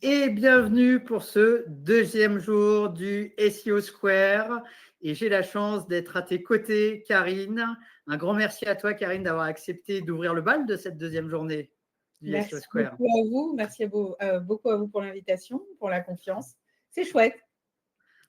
Et bienvenue pour ce deuxième jour du SEO Square. Et j'ai la chance d'être à tes côtés, Karine. Un grand merci à toi, Karine, d'avoir accepté d'ouvrir le bal de cette deuxième journée du SEO Merci Square. beaucoup à vous. Merci beaucoup à vous pour l'invitation, pour la confiance. C'est chouette.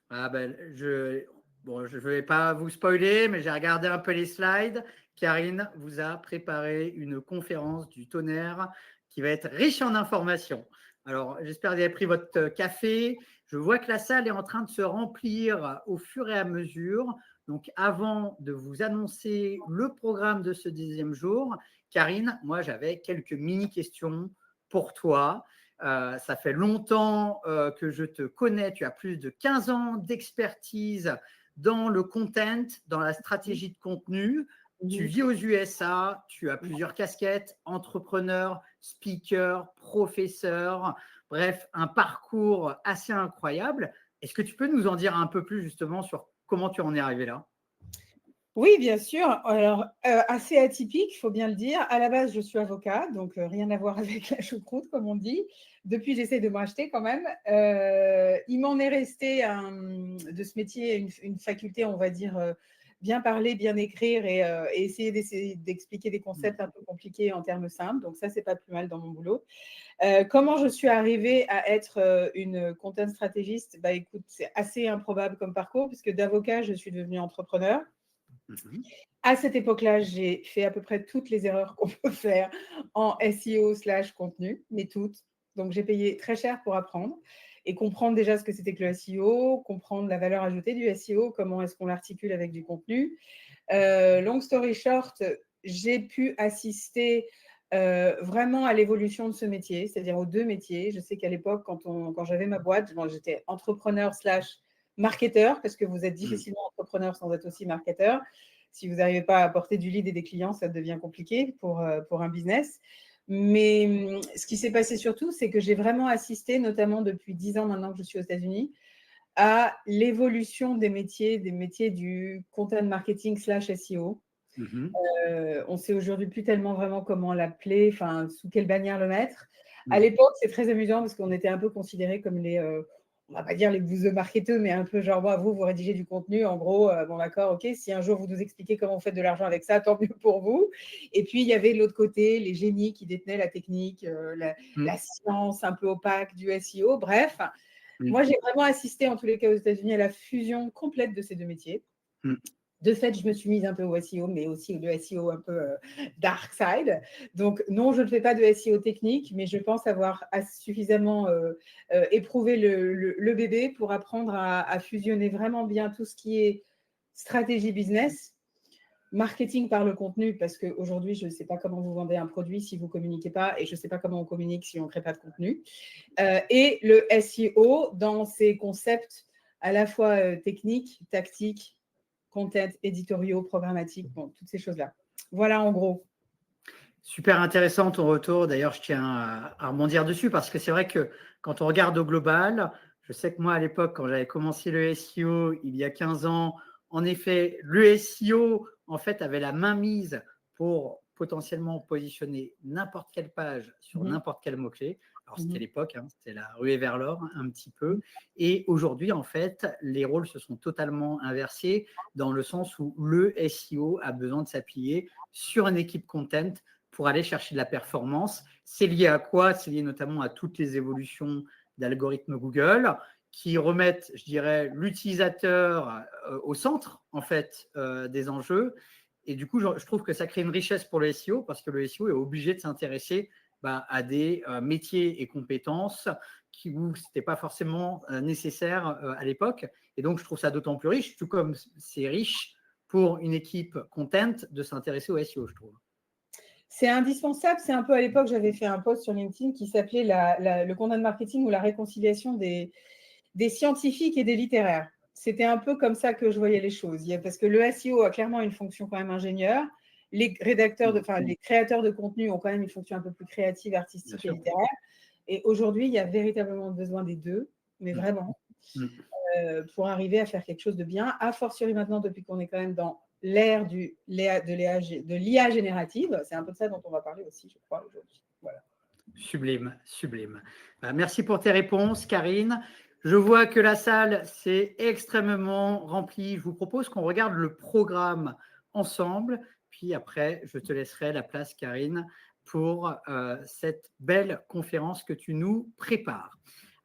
Je ne vais pas vous spoiler, mais j'ai regardé un peu les slides. Karine vous a préparé une conférence du tonnerre qui va être riche en informations. Alors, j'espère que vous avez pris votre café. Je vois que la salle est en train de se remplir au fur et à mesure. Donc, avant de vous annoncer le programme de ce deuxième jour, Karine, moi, j'avais quelques mini-questions pour toi. Ça fait longtemps que je te connais. Tu as plus de 15 ans d'expertise dans le content, dans la stratégie de contenu. Tu vis aux USA, tu as plusieurs casquettes, entrepreneur, speaker, professeur, bref, un parcours assez incroyable. Est-ce que tu peux nous en dire un peu plus justement sur comment tu en es arrivé là? Oui, bien sûr. Alors, assez atypique, il faut bien le dire. À la base, je suis avocat, donc rien à voir avec la choucroute, comme on dit. Depuis, j'essaie de me racheter quand même. Il m'en est resté de ce métier une faculté, on va dire, bien parler, bien écrire et essayer d'expliquer des concepts un peu compliqués en termes simples. Donc ça, c'est pas plus mal dans mon boulot. Comment je suis arrivée à être une content stratégiste? Bah, écoute, c'est assez improbable comme parcours, puisque d'avocat, je suis devenue entrepreneur. À cette époque-là, j'ai fait à peu près toutes les erreurs qu'on peut faire en SEO/contenu, mais toutes. Donc, j'ai payé très cher pour apprendre et comprendre déjà ce que c'était que le SEO, comprendre la valeur ajoutée du SEO, comment est-ce qu'on l'articule avec du contenu. Long story short, j'ai pu assister vraiment à l'évolution de ce métier, c'est-à-dire aux deux métiers. Je sais qu'à l'époque, quand j'avais ma boîte, j'étais entrepreneur/marketeur, parce que vous êtes difficilement entrepreneur sans être aussi marketeur. Si vous n'arrivez pas à apporter du lead et des clients, ça devient compliqué pour un business. Mais ce qui s'est passé surtout, c'est que j'ai vraiment assisté, notamment depuis 10 ans maintenant que je suis aux États-Unis, à l'évolution des métiers du content marketing/SEO. On ne sait aujourd'hui plus tellement vraiment comment l'appeler, enfin, sous quelle bannière le mettre. À l'époque, c'est très amusant parce qu'on était un peu considérés comme on va pas dire les bouseux marketeux, mais un peu genre, bon, vous rédigez du contenu, en gros, bon, d'accord, ok, si un jour vous nous expliquez comment vous faites de l'argent avec ça, tant mieux pour vous. Et puis, il y avait de l'autre côté les génies qui détenaient la technique, la science un peu opaque du SEO. Bref, moi, j'ai vraiment assisté, en tous les cas aux États-Unis, à la fusion complète de ces deux métiers. De fait, je me suis mise un peu au SEO, mais aussi le SEO un peu dark side. Donc, non, je ne fais pas de SEO technique, mais je pense avoir suffisamment éprouvé le bébé pour apprendre à fusionner vraiment bien tout ce qui est stratégie business, marketing par le contenu, parce qu'aujourd'hui, je ne sais pas comment vous vendez un produit si vous ne communiquez pas, et je ne sais pas comment on communique si on ne crée pas de contenu. Et le SEO dans ses concepts à la fois techniques, tactiques, content, éditoriaux, programmatiques, bon, toutes ces choses-là. Voilà en gros. Super intéressant ton retour. D'ailleurs, je tiens à rebondir dessus parce que c'est vrai que quand on regarde au global, je sais que moi, à l'époque, quand j'avais commencé le SEO il y a 15 ans, en effet, le SEO, en fait, avait la main mise pour potentiellement positionner n'importe quelle page sur n'importe quel mot-clé. Alors, c'était l'époque, hein, c'était la ruée vers l'or, un petit peu. Et aujourd'hui, en fait, les rôles se sont totalement inversés dans le sens où le SEO a besoin de s'appuyer sur une équipe content pour aller chercher de la performance. C'est lié à quoi? C'est lié notamment à toutes les évolutions d'algorithmes Google qui remettent, je dirais, l'utilisateur au centre en fait des enjeux. Et du coup, je trouve que ça crée une richesse pour le SEO parce que le SEO est obligé de s'intéresser à des métiers et compétences où ce n'était pas forcément nécessaire à l'époque. Et donc, je trouve ça d'autant plus riche, tout comme c'est riche pour une équipe content de s'intéresser au SEO, je trouve. C'est indispensable. C'est un peu à l'époque, j'avais fait un post sur LinkedIn qui s'appelait le content marketing ou la réconciliation des scientifiques et des littéraires. C'était un peu comme ça que je voyais les choses. Parce que le SEO a clairement une fonction quand même ingénieure. Les créateurs de contenu ont quand même une fonction un peu plus créative, artistique et littéraire. Et aujourd'hui, il y a véritablement besoin des deux, mais vraiment, pour arriver à faire quelque chose de bien. A fortiori maintenant, depuis qu'on est quand même dans l'ère de l'IA générative. C'est un peu de ça dont on va parler aussi, je crois, aujourd'hui. Voilà. Sublime, sublime. Merci pour tes réponses, Karine. Je vois que la salle s'est extrêmement remplie. Je vous propose qu'on regarde le programme ensemble, puis après, je te laisserai la place, Karine, pour cette belle conférence que tu nous prépares.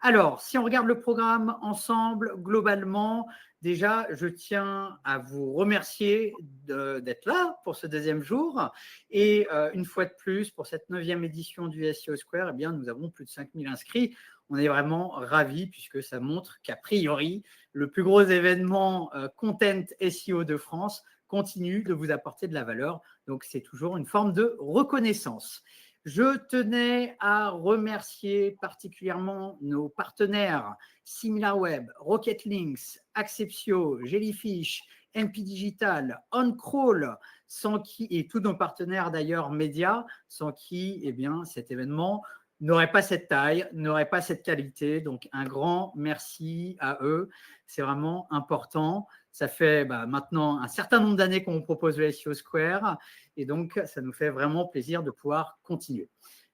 Alors, si on regarde le programme ensemble, globalement, déjà, je tiens à vous remercier d'être là pour ce deuxième jour. Et une fois de plus, pour cette 9e édition du SEO Square, eh bien, nous avons plus de 5000 inscrits. On est vraiment ravis puisque ça montre qu'a priori, le plus gros événement content SEO de France continue de vous apporter de la valeur. Donc, c'est toujours une forme de reconnaissance. Je tenais à remercier particulièrement nos partenaires SimilarWeb, Rocket Links, Acceptio, Jellyfish, NP Digital, OnCrawl, sans qui, et tous nos partenaires d'ailleurs médias, sans qui eh bien, cet événement n'aurait pas cette taille, n'aurait pas cette qualité. Donc, un grand merci à eux. C'est vraiment important. Ça fait maintenant un certain nombre d'années qu'on vous propose le SEO Square et donc, ça nous fait vraiment plaisir de pouvoir continuer.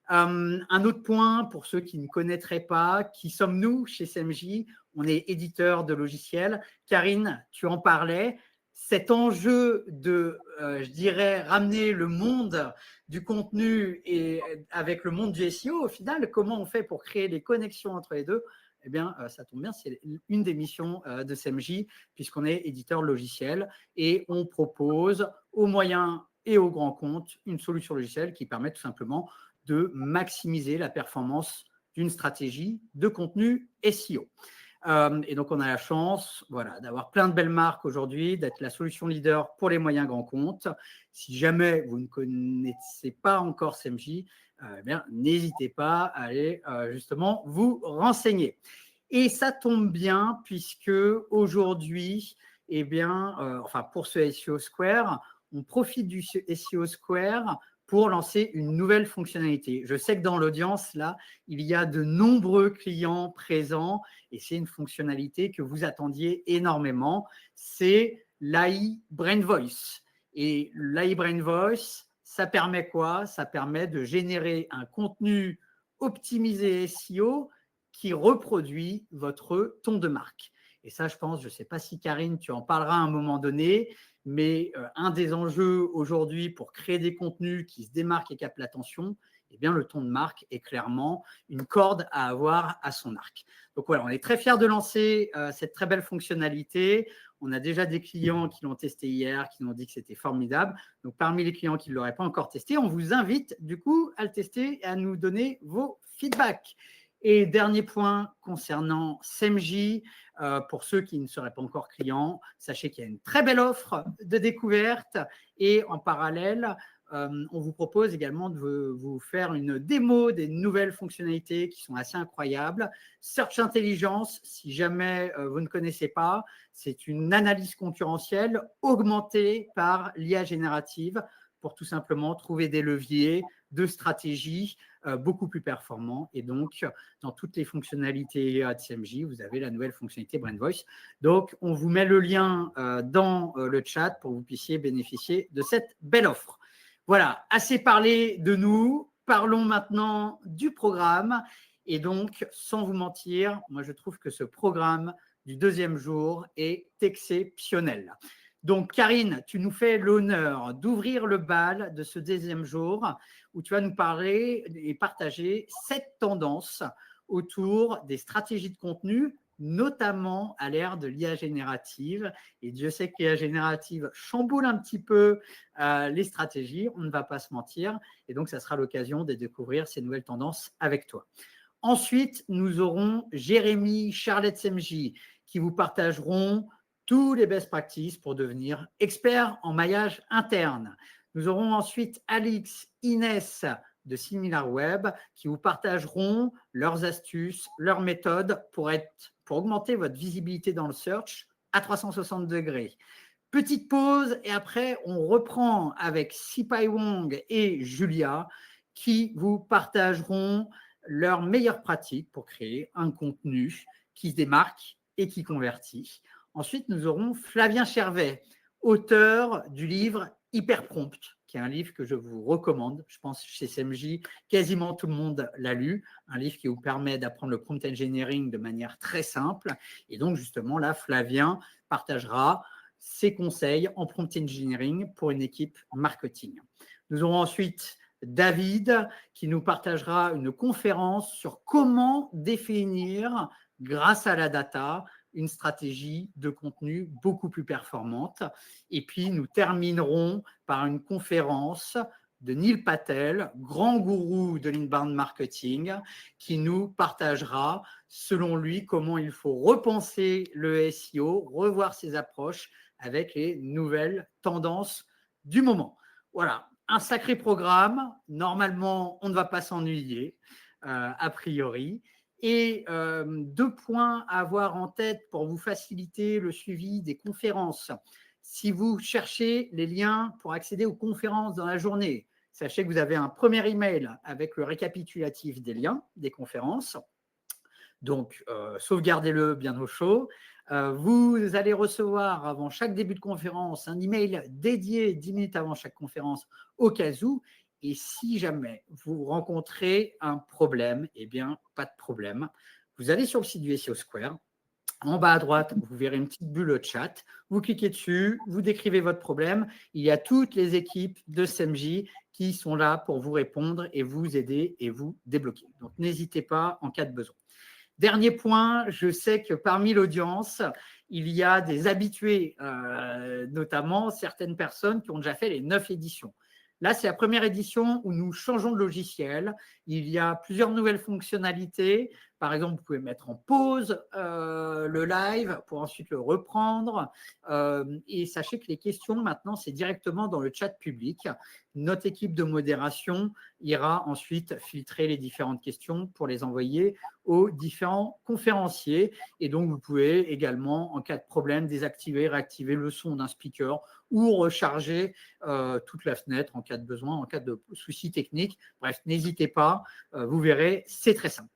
Un autre point, pour ceux qui ne connaîtraient pas, qui sommes-nous chez CMJ? On est éditeur de logiciels. Karine, tu en parlais. Cet enjeu de, je dirais, ramener le monde du contenu et avec le monde du SEO, au final, comment on fait pour créer des connexions entre les deux? Eh bien, ça tombe bien, c'est une des missions de CMJ, puisqu'on est éditeur logiciel et on propose aux moyens et aux grands comptes une solution logicielle qui permet tout simplement de maximiser la performance d'une stratégie de contenu SEO. Et donc, on a la chance d'avoir plein de belles marques aujourd'hui, d'être la solution leader pour les moyens grands comptes. Si jamais vous ne connaissez pas encore CMJ, n'hésitez pas à aller justement vous renseigner. Et ça tombe bien puisque aujourd'hui, pour ce SEO Square, on profite du SEO Square pour lancer une nouvelle fonctionnalité. Je sais que dans l'audience, là, il y a de nombreux clients présents et c'est une fonctionnalité que vous attendiez énormément. C'est l'AI Brain Voice. Et l'AI Brain Voice, ça permet quoi? Ça permet de générer un contenu optimisé SEO qui reproduit votre ton de marque. Et ça, je pense, je ne sais pas si Karine, tu en parleras à un moment donné, mais un des enjeux aujourd'hui pour créer des contenus qui se démarquent et captent l'attention, eh bien, le ton de marque est clairement une corde à avoir à son arc. Donc voilà, on est très fiers de lancer cette très belle fonctionnalité. On a déjà des clients qui l'ont testé hier, qui nous ont dit que c'était formidable. Donc parmi les clients qui ne l'auraient pas encore testé, on vous invite du coup à le tester et à nous donner vos feedbacks. Et dernier point concernant CMJ, pour ceux qui ne seraient pas encore clients, sachez qu'il y a une très belle offre de découverte et en parallèle, on vous propose également de vous faire une démo des nouvelles fonctionnalités qui sont assez incroyables. Search Intelligence, si jamais vous ne connaissez pas, c'est une analyse concurrentielle augmentée par l'IA générative pour tout simplement trouver des leviers de stratégie beaucoup plus performants. Et donc, dans toutes les fonctionnalités de CMJ, vous avez la nouvelle fonctionnalité Brain Voice. Donc, on vous met le lien dans le chat pour que vous puissiez bénéficier de cette belle offre. Voilà, assez parlé de nous. Parlons maintenant du programme. Et donc, sans vous mentir, moi, je trouve que ce programme du deuxième jour est exceptionnel. Donc, Karine, tu nous fais l'honneur d'ouvrir le bal de ce deuxième jour où tu vas nous parler et partager 7 tendances autour des stratégies de contenu, notamment à l'ère de l'IA générative. Et Dieu sait que l'IA générative chamboule un petit peu les stratégies, on ne va pas se mentir. Et donc, ça sera l'occasion de découvrir ces nouvelles tendances avec toi. Ensuite, nous aurons Jérémy, Charlotte SMJ qui vous partageront tous les best practices pour devenir expert en maillage interne. Nous aurons ensuite Alix, Inès de SimilarWeb qui vous partageront leurs astuces, leurs méthodes pour augmenter votre visibilité dans le search à 360 degrés. Petite pause et après, on reprend avec Sipai Wong et Julia qui vous partageront leurs meilleures pratiques pour créer un contenu qui se démarque et qui convertit. Ensuite, nous aurons Flavien Chervet, auteur du livre Hyperprompt, qui est un livre que je vous recommande. Je pense chez SMJ, quasiment tout le monde l'a lu. Un livre qui vous permet d'apprendre le prompt engineering de manière très simple. Et donc, justement, là, Flavien partagera ses conseils en prompt engineering pour une équipe marketing. Nous aurons ensuite David qui nous partagera une conférence sur comment définir, grâce à la data, une stratégie de contenu beaucoup plus performante. Et puis, nous terminerons par une conférence de Neil Patel, grand gourou de l'inbound marketing, qui nous partagera, selon lui, comment il faut repenser le SEO, revoir ses approches avec les nouvelles tendances du moment. Voilà, un sacré programme. Normalement, on ne va pas s'ennuyer, a priori. Et 2 points à avoir en tête pour vous faciliter le suivi des conférences. Si vous cherchez les liens pour accéder aux conférences dans la journée, sachez que vous avez un premier email avec le récapitulatif des liens des conférences. Donc, sauvegardez-le bien au chaud. Vous allez recevoir avant chaque début de conférence un email dédié 10 minutes avant chaque conférence au cas où. Et si jamais vous rencontrez un problème, eh bien, pas de problème. Vous allez sur le site du SEO Square. En bas à droite, vous verrez une petite bulle chat. Vous cliquez dessus, vous décrivez votre problème. Il y a toutes les équipes de SMJ qui sont là pour vous répondre et vous aider et vous débloquer. Donc, n'hésitez pas en cas de besoin. Dernier point, je sais que parmi l'audience, il y a des habitués, notamment certaines personnes qui ont déjà fait les 9 éditions. Là, c'est la première édition où nous changeons de logiciel. Il y a plusieurs nouvelles fonctionnalités. Par exemple, vous pouvez mettre en pause le live pour ensuite le reprendre. Et sachez que les questions, maintenant, c'est directement dans le chat public. Notre équipe de modération ira ensuite filtrer les différentes questions pour les envoyer aux différents conférenciers. Et donc, vous pouvez également, en cas de problème, désactiver, réactiver le son d'un speaker ou recharger toute la fenêtre en cas de besoin, en cas de souci technique. Bref, n'hésitez pas, vous verrez, c'est très simple.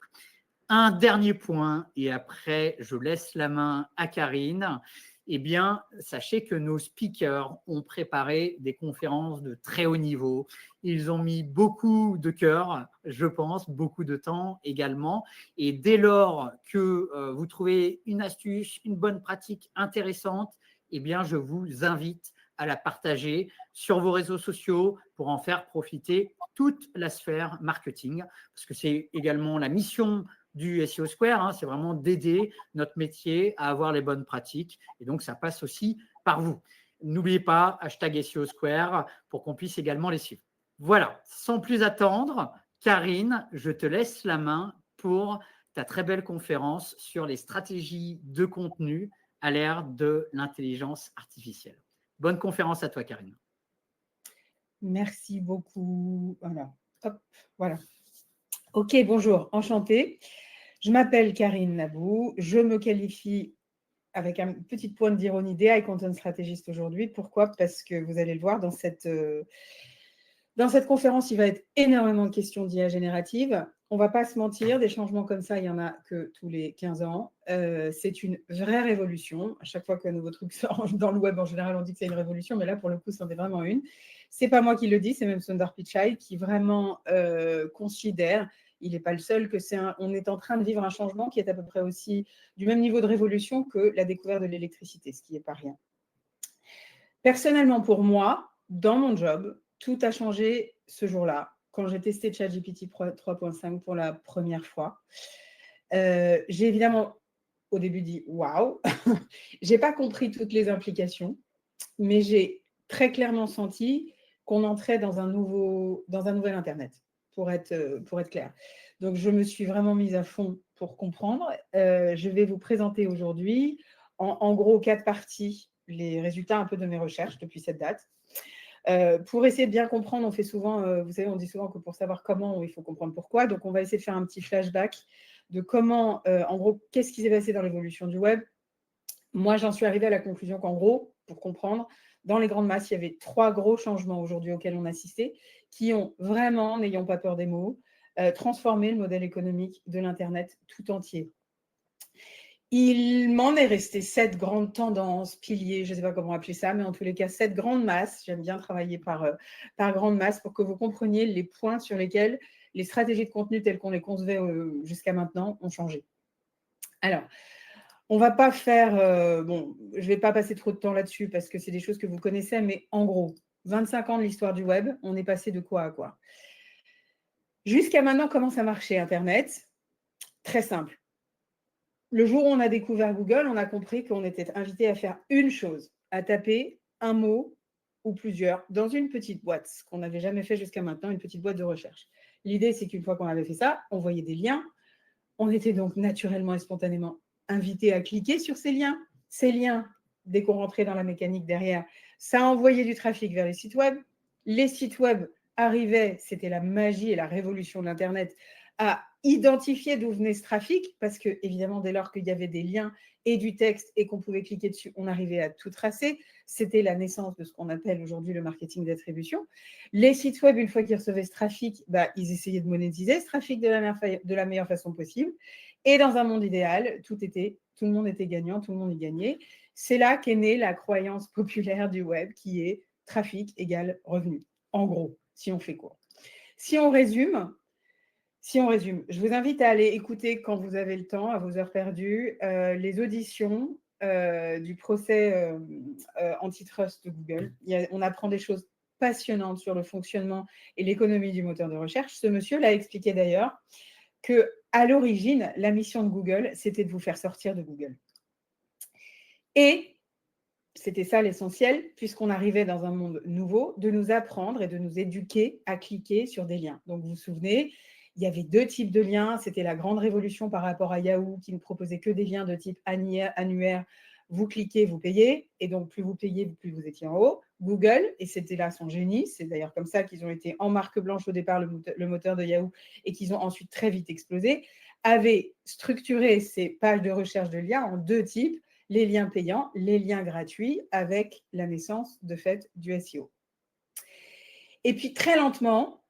Un dernier point, et après, je laisse la main à Karine. Eh bien, sachez que nos speakers ont préparé des conférences de très haut niveau. Ils ont mis beaucoup de cœur, je pense, beaucoup de temps également. Et dès lors que vous trouvez une astuce, une bonne pratique intéressante, eh bien, je vous invite à la partager sur vos réseaux sociaux pour en faire profiter toute la sphère marketing, parce que c'est également la mission du SEO Square, hein, c'est vraiment d'aider notre métier à avoir les bonnes pratiques. Et donc, ça passe aussi par vous. N'oubliez pas, hashtag SEO Square pour qu'on puisse également les suivre. Voilà, sans plus attendre, Karine, je te laisse la main pour ta très belle conférence sur les stratégies de contenu à l'ère de l'intelligence artificielle. Bonne conférence à toi, Karine. Merci beaucoup. Voilà. Hop, voilà. Ok, bonjour, enchantée. Je m'appelle Karine Nabou. Je me qualifie avec un petit point d'ironie d'AI Content Strategist aujourd'hui. Pourquoi? Parce que vous allez le voir dans cette conférence, il va être énormément de questions d'IA générative. On ne va pas se mentir, des changements comme ça, il n'y en a que tous les 15 ans. C'est une vraie révolution. À chaque fois qu'un nouveau truc sort dans le web, en général, on dit que c'est une révolution, mais là, pour le coup, c'en est vraiment une. Ce n'est pas moi qui le dis, c'est même Sundar Pichai qui vraiment considère, il n'est pas le seul, que on est en train de vivre un changement qui est à peu près aussi du même niveau de révolution que la découverte de l'électricité, ce qui n'est pas rien. Personnellement, pour moi, dans mon job, tout a changé ce jour-là, quand j'ai testé ChatGPT 3.5 pour la première fois. J'ai évidemment, au début, dit « waouh ». Je n'ai pas compris toutes les implications, mais j'ai très clairement senti qu'on entrait dans un nouvel Internet, pour être clair. Donc, je me suis vraiment mise à fond pour comprendre. Je vais vous présenter aujourd'hui, en gros, 4 parties, les résultats un peu de mes recherches depuis cette date. Pour essayer de bien comprendre, on fait souvent, vous savez, on dit souvent que pour savoir comment, il faut comprendre pourquoi. Donc, on va essayer de faire un petit flashback de comment, en gros, qu'est-ce qui s'est passé dans l'évolution du web. Moi, j'en suis arrivée à la conclusion qu'en gros, pour comprendre, dans les grandes masses, il y avait 3 gros changements aujourd'hui auxquels on assistait, qui ont vraiment, n'ayons pas peur des mots, transformé le modèle économique de l'Internet tout entier. Il m'en est resté 7 grandes tendances, piliers, je ne sais pas comment appeler ça, mais en tous les cas, 7 grandes masses. J'aime bien travailler par grandes masses pour que vous compreniez les points sur lesquels les stratégies de contenu telles qu'on les concevait jusqu'à maintenant ont changé. Alors, on ne va pas faire, je ne vais pas passer trop de temps là-dessus parce que c'est des choses que vous connaissez, mais en gros, 25 ans de l'histoire du web, on est passé de quoi à quoi? Jusqu'à maintenant, comment ça marchait Internet? Très simple. Le jour où on a découvert Google, on a compris qu'on était invité à faire une chose, à taper un mot ou plusieurs dans une petite boîte, ce qu'on n'avait jamais fait jusqu'à maintenant, une petite boîte de recherche. L'idée, c'est qu'une fois qu'on avait fait ça, on voyait des liens. On était donc naturellement et spontanément invité à cliquer sur ces liens. Ces liens, dès qu'on rentrait dans la mécanique derrière, ça envoyait du trafic vers les sites web. Les sites web arrivaient, c'était la magie et la révolution de l'Internet, à identifier d'où venait ce trafic, parce que, évidemment, dès lors qu'il y avait des liens et du texte et qu'on pouvait cliquer dessus, on arrivait à tout tracer. C'était la naissance de ce qu'on appelle aujourd'hui le marketing d'attribution. Les sites web, une fois qu'ils recevaient ce trafic, ils essayaient de monétiser ce trafic de la meilleure façon possible. Et dans un monde idéal, tout le monde était gagnant, tout le monde y gagnait. C'est là qu'est née la croyance populaire du web qui est trafic égale revenu. En gros, si on fait court. Si on résume, je vous invite à aller écouter quand vous avez le temps, à vos heures perdues, les auditions du procès antitrust de Google. On apprend des choses passionnantes sur le fonctionnement et l'économie du moteur de recherche. Ce monsieur l'a expliqué d'ailleurs qu'à l'origine, la mission de Google, c'était de vous faire sortir de Google. Et c'était ça l'essentiel, puisqu'on arrivait dans un monde nouveau, de nous apprendre et de nous éduquer à cliquer sur des liens. Donc, vous vous souvenez, il y avait 2 types de liens. C'était la grande révolution par rapport à Yahoo, qui ne proposait que des liens de type annuaire. Vous cliquez, vous payez. Et donc, plus vous payez, plus vous étiez en haut. Google, et c'était là son génie, c'est d'ailleurs comme ça qu'ils ont été en marque blanche au départ, le moteur de Yahoo, et qu'ils ont ensuite très vite explosé, avait structuré ces pages de recherche de liens en 2 types. Les liens payants, les liens gratuits, avec la naissance de fait du SEO. Et puis très lentement,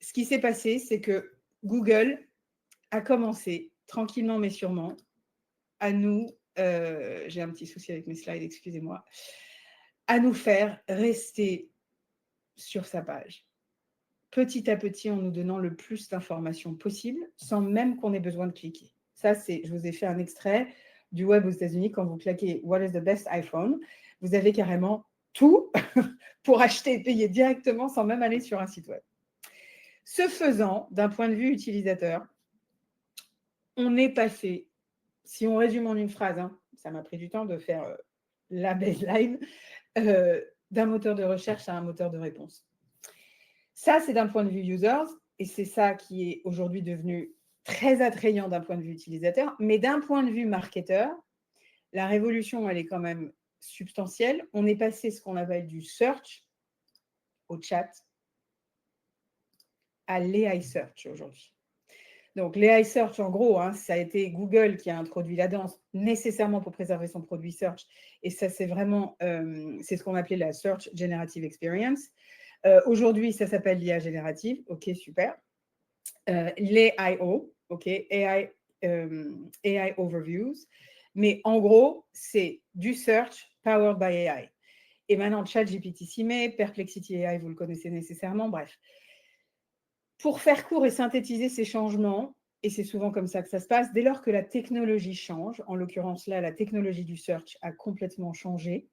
ce qui s'est passé, c'est que Google a commencé, tranquillement mais sûrement, à nous, j'ai un petit souci avec mes slides, excusez-moi, à nous faire rester sur sa page. Petit à petit, en nous donnant le plus d'informations possible, sans même qu'on ait besoin de cliquer. Ça, je vous ai fait un extrait du web aux États-Unis. Quand vous claquez « What is the best iPhone ?» vous avez carrément tout pour acheter et payer directement sans même aller sur un site web. Ce faisant, d'un point de vue utilisateur, on est passé, si on résume en une phrase, ça m'a pris du temps de faire la baseline, d'un moteur de recherche à un moteur de réponse. Ça, c'est d'un point de vue users, et c'est ça qui est aujourd'hui devenu très attrayant d'un point de vue utilisateur, mais d'un point de vue marketeur, la révolution, elle est quand même substantielle. On est passé ce qu'on appelle du search au chat à l'AI search aujourd'hui. Donc, l'AI search, en gros, ça a été Google qui a introduit la danse nécessairement pour préserver son produit search. Et ça, c'est vraiment, c'est ce qu'on appelait la Search Generative Experience. Aujourd'hui, ça s'appelle l'IA générative. OK, super. l'AIO, OK, AI Overviews. Mais en gros, c'est du search powered by AI. Et maintenant, ChatGPT s'y met, Perplexity AI, vous le connaissez nécessairement, bref. Pour faire court et synthétiser ces changements, et c'est souvent comme ça que ça se passe, dès lors que la technologie change, en l'occurrence là, la technologie du search a complètement changé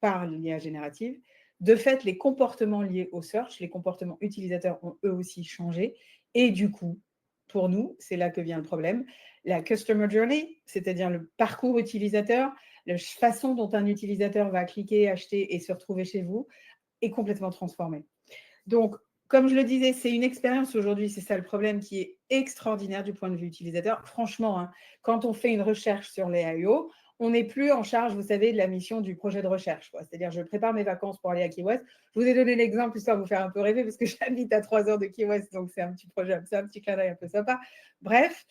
par l'IA générative, de fait, les comportements liés au search, les comportements utilisateurs ont eux aussi changé, et du coup, pour nous, c'est là que vient le problème, la Customer Journey, c'est-à-dire le parcours utilisateur, la façon dont un utilisateur va cliquer, acheter et se retrouver chez vous, est complètement transformée. Donc, comme je le disais, c'est une expérience aujourd'hui, c'est ça le problème, qui est extraordinaire du point de vue utilisateur. Franchement, quand on fait une recherche sur les AIO, on n'est plus en charge, vous savez, de la mission du projet de recherche. C'est-à-dire, je prépare mes vacances pour aller à Key West. Je vous ai donné l'exemple histoire de vous faire un peu rêver parce que j'habite à 3 heures de Key West, donc c'est un petit projet, c'est un petit clin d'œil un peu sympa. Bref,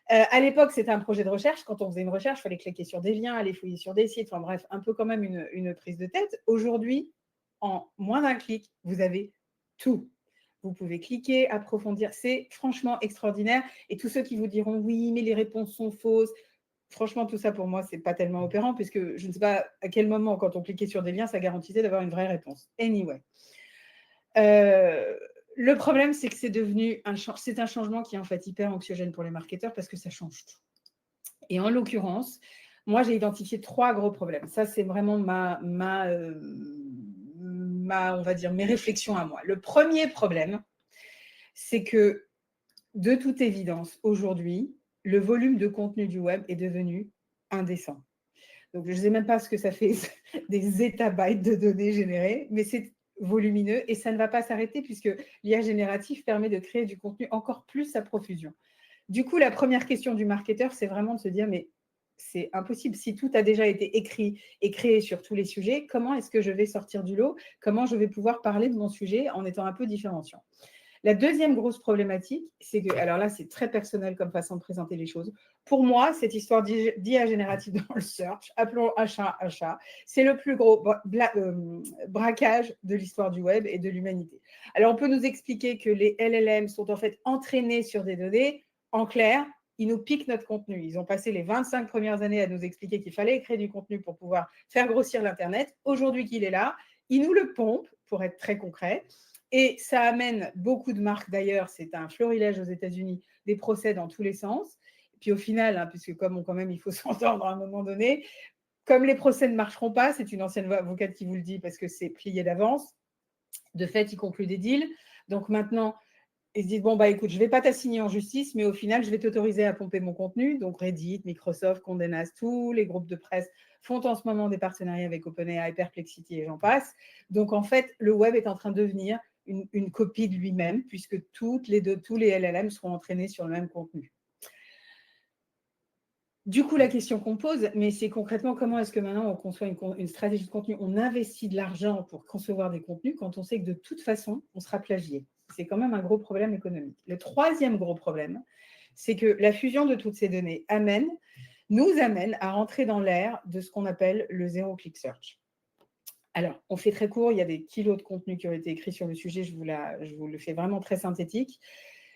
à l'époque, c'était un projet de recherche. Quand on faisait une recherche, il fallait cliquer sur des liens, aller fouiller sur des sites. Enfin bref, un peu quand même une prise de tête. Aujourd'hui, en moins d'un clic, vous avez tout. Vous pouvez cliquer, approfondir. C'est franchement extraordinaire. Et tous ceux qui vous diront « oui, mais les réponses sont fausses », franchement, tout ça pour moi, c'est pas tellement opérant puisque je ne sais pas à quel moment, quand on cliquait sur des liens, ça garantissait d'avoir une vraie réponse. Anyway. Le problème, c'est que c'est un changement qui est en fait hyper anxiogène pour les marketeurs parce que ça change tout. Et en l'occurrence, moi, j'ai identifié 3 gros problèmes. Ça, c'est vraiment on va dire, mes réflexions à moi. Le premier problème, c'est que, de toute évidence, aujourd'hui, le volume de contenu du web est devenu indécent. Donc, je ne sais même pas ce que ça fait, des zettabytes de données générées, mais c'est volumineux et ça ne va pas s'arrêter puisque l'IA générative permet de créer du contenu encore plus à profusion. Du coup, la première question du marketeur, c'est vraiment de se dire, mais c'est impossible. Si tout a déjà été écrit et créé sur tous les sujets, comment est-ce que je vais sortir du lot? Comment je vais pouvoir parler de mon sujet en étant un peu différenciant? La deuxième grosse problématique, c'est que, alors là, c'est très personnel comme façon de présenter les choses. Pour moi, cette histoire d'IA générative dans le search, appelons achat, c'est le plus gros braquage de l'histoire du web et de l'humanité. Alors, on peut nous expliquer que les LLM sont en fait entraînés sur des données. En clair, ils nous piquent notre contenu. Ils ont passé les 25 premières années à nous expliquer qu'il fallait créer du contenu pour pouvoir faire grossir l'Internet. Aujourd'hui qu'il est là, ils nous le pompent, pour être très concret. Et ça amène beaucoup de marques, d'ailleurs, c'est un florilège aux États-Unis, des procès dans tous les sens. Et puis au final, puisque comme quand même il faut s'entendre à un moment donné, comme les procès ne marcheront pas, c'est une ancienne avocate qui vous le dit parce que c'est plié d'avance, de fait, ils concluent des deals. Donc maintenant, ils se disent, bon, bah écoute, je ne vais pas t'assigner en justice, mais au final, je vais t'autoriser à pomper mon contenu. Donc Reddit, Microsoft, Condé Nast, tous les groupes de presse font en ce moment des partenariats avec OpenAI, Perplexity et j'en passe. Donc en fait, le web est en train de devenir une copie de lui-même, puisque tous les LLM seront entraînés sur le même contenu. Du coup, la question qu'on pose, mais c'est concrètement comment est-ce que maintenant on conçoit une stratégie de contenu, on investit de l'argent pour concevoir des contenus quand on sait que de toute façon, on sera plagié. C'est quand même un gros problème économique. Le troisième gros problème, c'est que la fusion de toutes ces données nous amène à rentrer dans l'ère de ce qu'on appelle le zéro-click search. Alors, on fait très court, il y a des kilos de contenu qui ont été écrits sur le sujet, je vous le fais vraiment très synthétique.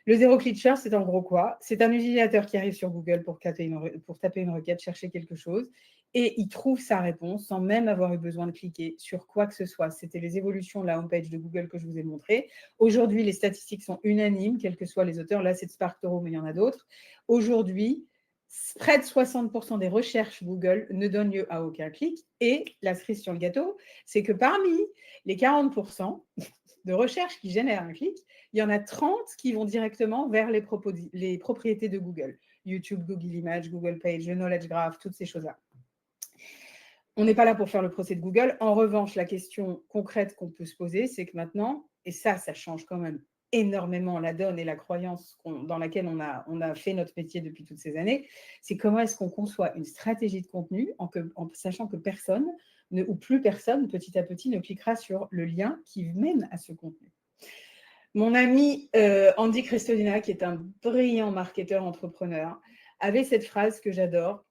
Le zéro-click search, c'est en gros quoi? C'est un utilisateur qui arrive sur Google pour taper une requête, chercher quelque chose, et il trouve sa réponse sans même avoir eu besoin de cliquer sur quoi que ce soit. C'était les évolutions de la homepage de Google que je vous ai montré. Aujourd'hui, les statistiques sont unanimes, quels que soient les auteurs. Là, c'est de SparkToro, mais il y en a d'autres. Aujourd'hui, près de 60% des recherches Google ne donnent lieu à aucun clic. Et la cerise sur le gâteau, c'est que parmi les 40% de recherches qui génèrent un clic, il y en a 30 qui vont directement vers les propriétés de Google. YouTube, Google Images, Google Page, le Knowledge Graph, toutes ces choses-là. On n'est pas là pour faire le procès de Google. En revanche, la question concrète qu'on peut se poser, c'est que maintenant, et ça change quand même énormément la donne et la croyance dans laquelle on a fait notre métier depuis toutes ces années, c'est comment est-ce qu'on conçoit une stratégie de contenu en sachant que personne, ou plus personne, petit à petit, ne cliquera sur le lien qui mène à ce contenu. Mon ami Andy Crestolina, qui est un brillant marketeur entrepreneur, avait cette phrase que j'adore,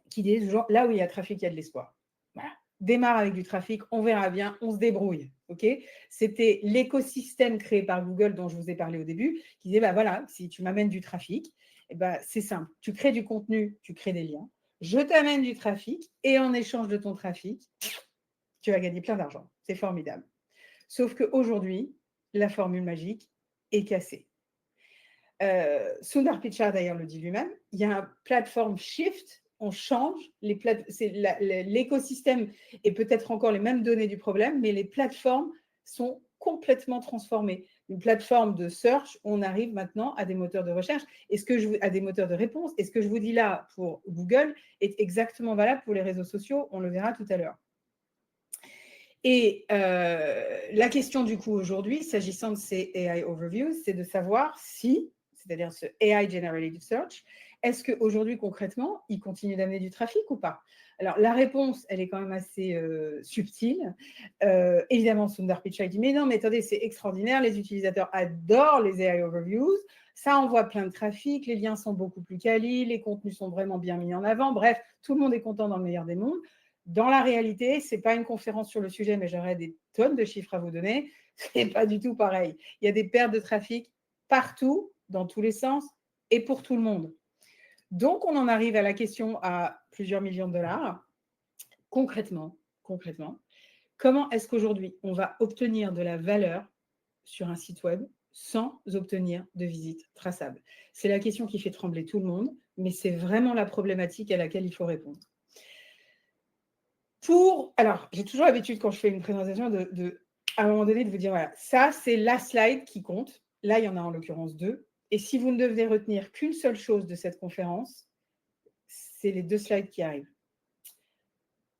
qui dit toujours, là où il y a trafic, il y a de l'espoir. Voilà. Démarre avec du trafic, on verra bien, on se débrouille. Okay, c'était l'écosystème créé par Google dont je vous ai parlé au début, qui disait, bah voilà, si tu m'amènes du trafic, eh ben, c'est simple, tu crées du contenu, tu crées des liens, je t'amène du trafic et en échange de ton trafic, tu vas gagner plein d'argent. C'est formidable. Sauf qu'aujourd'hui, la formule magique est cassée. Sundar Pichai d'ailleurs le dit lui-même, il y a un platform shift, on change, l'écosystème et peut-être encore les mêmes données du problème, mais les plateformes sont complètement transformées. Une plateforme de search, on arrive maintenant à des moteurs de recherche, à des moteurs de réponse. Et ce que je vous dis là pour Google est exactement valable pour les réseaux sociaux, on le verra tout à l'heure. Et la question du coup aujourd'hui, s'agissant de ces AI Overviews, c'est de savoir si, c'est-à-dire ce AI Generated Search, est-ce qu'aujourd'hui concrètement, il continue d'amener du trafic ou pas? Alors la réponse, elle est quand même assez subtile. Évidemment, Sundar Pichai dit, mais non, mais attendez, c'est extraordinaire, les utilisateurs adorent les AI Overviews, ça envoie plein de trafic, les liens sont beaucoup plus quali, les contenus sont vraiment bien mis en avant, bref, tout le monde est content dans le meilleur des mondes. Dans la réalité, ce n'est pas une conférence sur le sujet, mais j'aurais des tonnes de chiffres à vous donner. Ce n'est pas du tout pareil. Il y a des pertes de trafic partout, dans tous les sens, et pour tout le monde. Donc, on en arrive à la question à plusieurs millions de dollars. Concrètement, comment est-ce qu'aujourd'hui, on va obtenir de la valeur sur un site web sans obtenir de visite traçable? C'est la question qui fait trembler tout le monde, mais c'est vraiment la problématique à laquelle il faut répondre. Alors, j'ai toujours l'habitude quand je fais une présentation à un moment donné de vous dire, voilà, ça c'est la slide qui compte. Là, il y en a en l'occurrence 2. Et si vous ne devez retenir qu'une seule chose de cette conférence, c'est les 2 slides qui arrivent.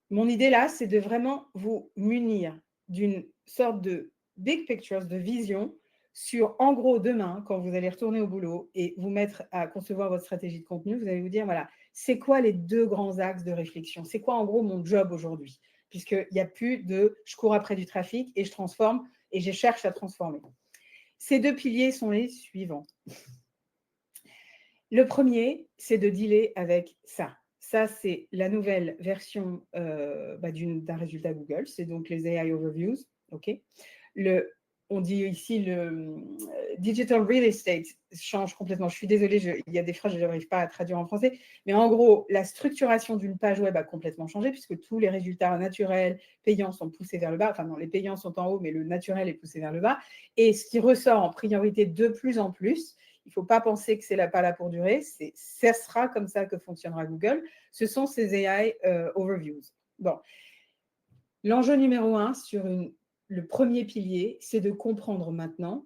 Mon idée là, c'est de vraiment vous munir d'une sorte de big pictures, de vision sur, en gros, demain, quand vous allez retourner au boulot et vous mettre à concevoir votre stratégie de contenu, vous allez vous dire, voilà, c'est quoi les 2 grands axes de réflexion? C'est quoi, en gros, mon job aujourd'hui? Puisqu'il n'y a plus de « je cours après du trafic et je transforme et je cherche à transformer ». Ces 2 piliers sont les suivants. Le premier, c'est de dealer avec ça. Ça, c'est la nouvelle version d'un résultat Google. C'est donc les AI Overviews. Okay, on dit ici le Digital Real Estate change complètement. Je suis désolée, il y a des phrases que je n'arrive pas à traduire en français. Mais en gros, la structuration d'une page web a complètement changé puisque tous les résultats naturels, payants sont poussés vers le bas. Enfin non, les payants sont en haut, mais le naturel est poussé vers le bas. Et ce qui ressort en priorité de plus en plus, il ne faut pas penser que ce n'est pas là pour durer. Ça sera comme ça que fonctionnera Google. Ce sont ces AI Overviews. Bon. L'enjeu numéro 1 sur le premier pilier, c'est de comprendre maintenant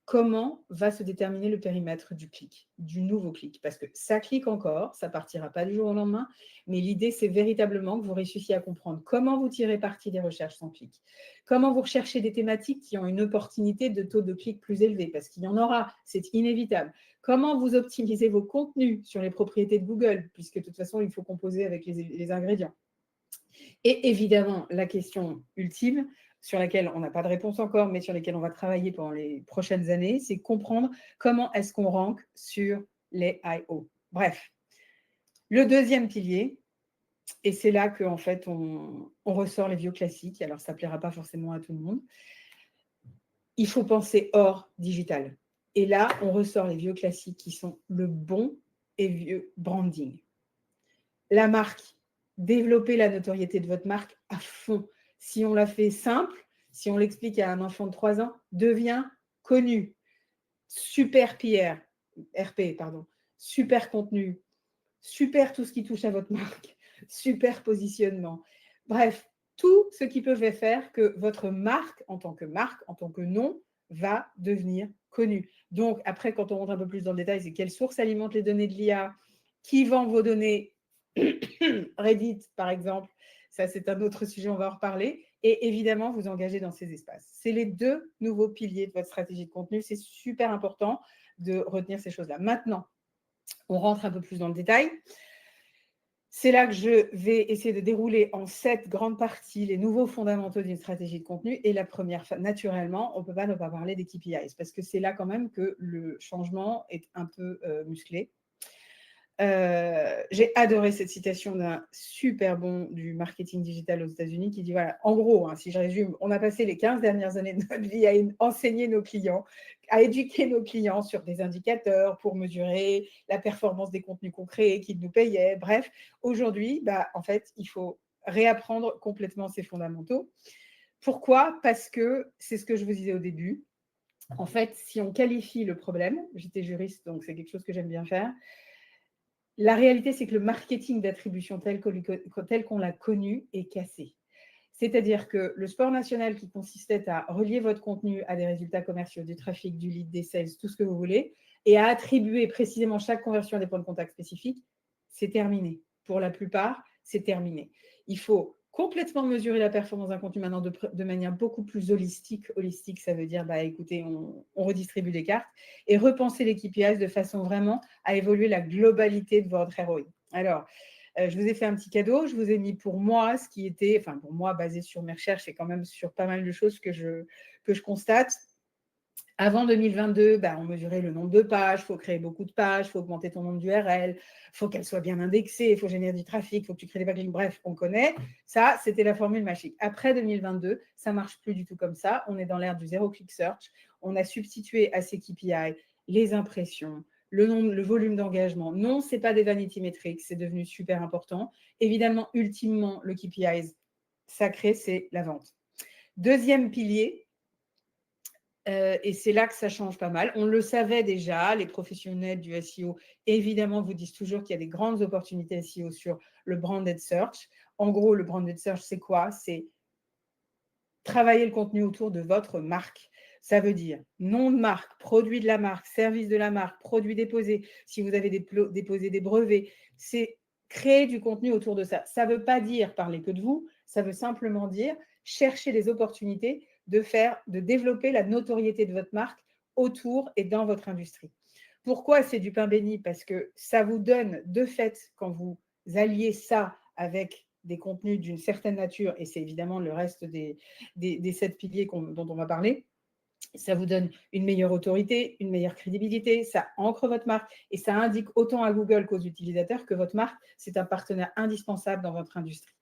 comment va se déterminer le périmètre du clic, du nouveau clic. Parce que ça clique encore, ça ne partira pas du jour au lendemain, mais l'idée, c'est véritablement que vous réussissiez à comprendre comment vous tirez parti des recherches sans clic, comment vous recherchez des thématiques qui ont une opportunité de taux de clic plus élevé, parce qu'il y en aura, c'est inévitable. Comment vous optimisez vos contenus sur les propriétés de Google, puisque de toute façon, il faut composer avec les ingrédients. Et évidemment, la question ultime, sur laquelle on n'a pas de réponse encore, mais sur laquelle on va travailler pendant les prochaines années, c'est comprendre comment est-ce qu'on rank sur les I.O. Bref, le deuxième pilier, et c'est là qu'en fait, on ressort les vieux classiques, alors ça ne plaira pas forcément à tout le monde, il faut penser hors digital. Et là, on ressort les vieux classiques qui sont le bon et vieux branding. La marque, développer la notoriété de votre marque à fond. Si on la fait simple, si on l'explique à un enfant de 3 ans, devient connu. Super PR, RP, pardon. Super contenu, super tout ce qui touche à votre marque, super positionnement. Bref, tout ce qui peut faire que votre marque, en tant que nom, va devenir connue. Donc, après, quand on rentre un peu plus dans le détail, c'est quelle source alimente les données de l'IA, qui vend vos données, Reddit, par exemple, ça c'est un autre sujet, on va en reparler. Et évidemment, vous engagez dans ces espaces. C'est les 2 nouveaux piliers de votre stratégie de contenu. C'est super important de retenir ces choses-là. Maintenant, on rentre un peu plus dans le détail. C'est là que je vais essayer de dérouler en 7 grandes parties les nouveaux fondamentaux d'une stratégie de contenu. Et la première, naturellement, on ne peut pas ne pas parler des KPIs parce que c'est là quand même que le changement est un peu musclé. J'ai adoré cette citation d'un super bon du marketing digital aux États-Unis qui dit, voilà, en gros, si je résume, on a passé les 15 dernières années de notre vie à enseigner nos clients, à éduquer nos clients sur des indicateurs pour mesurer la performance des contenus qu'on créait, qu'ils nous payaient. Bref, aujourd'hui, en fait, il faut réapprendre complètement ces fondamentaux. Pourquoi? Parce que c'est ce que je vous disais au début. En fait, si on qualifie le problème, j'étais juriste, donc c'est quelque chose que j'aime bien faire. La réalité, c'est que le marketing d'attribution tel qu'on l'a connu est cassé. C'est-à-dire que le sport national qui consistait à relier votre contenu à des résultats commerciaux, du trafic, du lead, des sales, tout ce que vous voulez, et à attribuer précisément chaque conversion à des points de contact spécifiques, c'est terminé. Pour la plupart, c'est terminé. Il faut complètement mesurer la performance d'un contenu maintenant de manière beaucoup plus holistique. Holistique, ça veut dire, écoutez, on redistribue des cartes et repenser les KPIs de façon vraiment à évoluer la globalité de votre ROI. Alors, je vous ai fait un petit cadeau. Je vous ai mis pour moi ce qui était, enfin pour moi, basé sur mes recherches et quand même sur pas mal de choses que je constate. Avant 2022, on mesurait le nombre de pages, il faut créer beaucoup de pages, il faut augmenter ton nombre d'URL, il faut qu'elles soient bien indexées, il faut générer du trafic, il faut que tu crées des backlinks. Bref, on connaît. Ça, c'était la formule magique. Après 2022, ça ne marche plus du tout comme ça. On est dans l'ère du zéro-click search. On a substitué à ces KPI les impressions, le nombre, le volume d'engagement. Non, ce n'est pas des vanity metrics, c'est devenu super important. Évidemment, ultimement, le KPIs sacré, c'est la vente. Deuxième pilier, et c'est là que ça change pas mal. On le savait déjà, les professionnels du SEO, évidemment, vous disent toujours qu'il y a des grandes opportunités SEO sur le branded search. En gros, le branded search, c'est quoi? C'est travailler le contenu autour de votre marque. Ça veut dire nom de marque, produit de la marque, service de la marque, produit déposé, si vous avez déposé des brevets, c'est créer du contenu autour de ça. Ça ne veut pas dire parler que de vous, ça veut simplement dire chercher des opportunités de développer la notoriété de votre marque autour et dans votre industrie. Pourquoi c'est du pain béni? Parce que ça vous donne de fait, quand vous alliez ça avec des contenus d'une certaine nature, et c'est évidemment le reste des 7 piliers dont on va parler, ça vous donne une meilleure autorité, une meilleure crédibilité, ça ancre votre marque et ça indique autant à Google qu'aux utilisateurs que votre marque, c'est un partenaire indispensable dans votre industrie.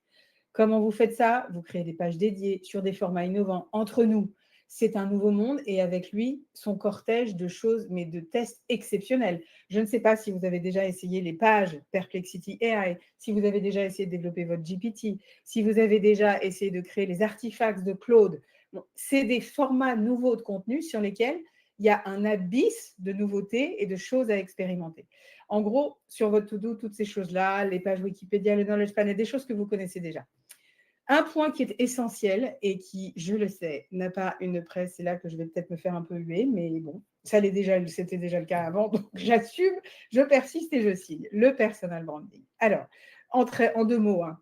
Comment vous faites ça? Vous créez des pages dédiées sur des formats innovants entre nous. C'est un nouveau monde et avec lui, son cortège de choses, mais de tests exceptionnels. Je ne sais pas si vous avez déjà essayé les pages Perplexity AI, si vous avez déjà essayé de développer votre GPT, si vous avez déjà essayé de créer les artefacts de Claude. Bon, c'est des formats nouveaux de contenu sur lesquels il y a un abysse de nouveautés et de choses à expérimenter. En gros, sur votre to-do, toutes ces choses-là, les pages Wikipédia, le knowledge panel, des choses que vous connaissez déjà. Un point qui est essentiel et qui, je le sais, n'a pas une presse, c'est là que je vais peut-être me faire un peu huer, mais bon, c'était déjà le cas avant, donc j'assume, je persiste et je signe. Le personal branding. Alors, en 2 mots, hein.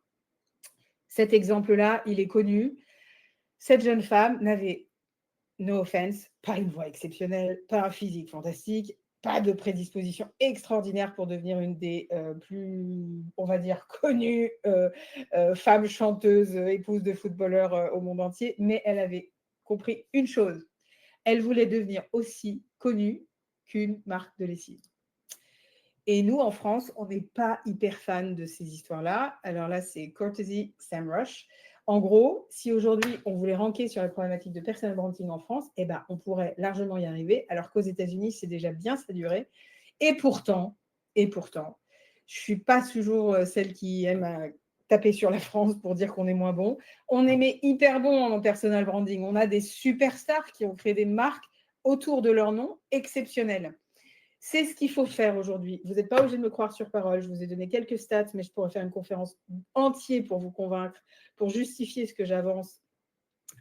Cet exemple-là, il est connu. Cette jeune femme n'avait, no offense, pas une voix exceptionnelle, pas un physique fantastique, pas de prédisposition extraordinaire pour devenir une des plus, on va dire, connues femmes chanteuses, épouses de footballeurs au monde entier, mais elle avait compris une chose. Elle voulait devenir aussi connue qu'une marque de lessive. Et nous, en France, on n'est pas hyper fan de ces histoires-là. Alors là, c'est Courtesy SEMrush. En gros, si aujourd'hui, on voulait ranker sur les problématiques de personal branding en France, eh ben, on pourrait largement y arriver, alors qu'aux États-Unis, c'est déjà bien saturé. Et pourtant, je ne suis pas toujours celle qui aime taper sur la France pour dire qu'on est moins bon. On est hyper bon en personal branding. On a des superstars qui ont créé des marques autour de leur nom exceptionnelles. C'est ce qu'il faut faire aujourd'hui. Vous n'êtes pas obligé de me croire sur parole. Je vous ai donné quelques stats, mais je pourrais faire une conférence entière pour vous convaincre, pour justifier ce que j'avance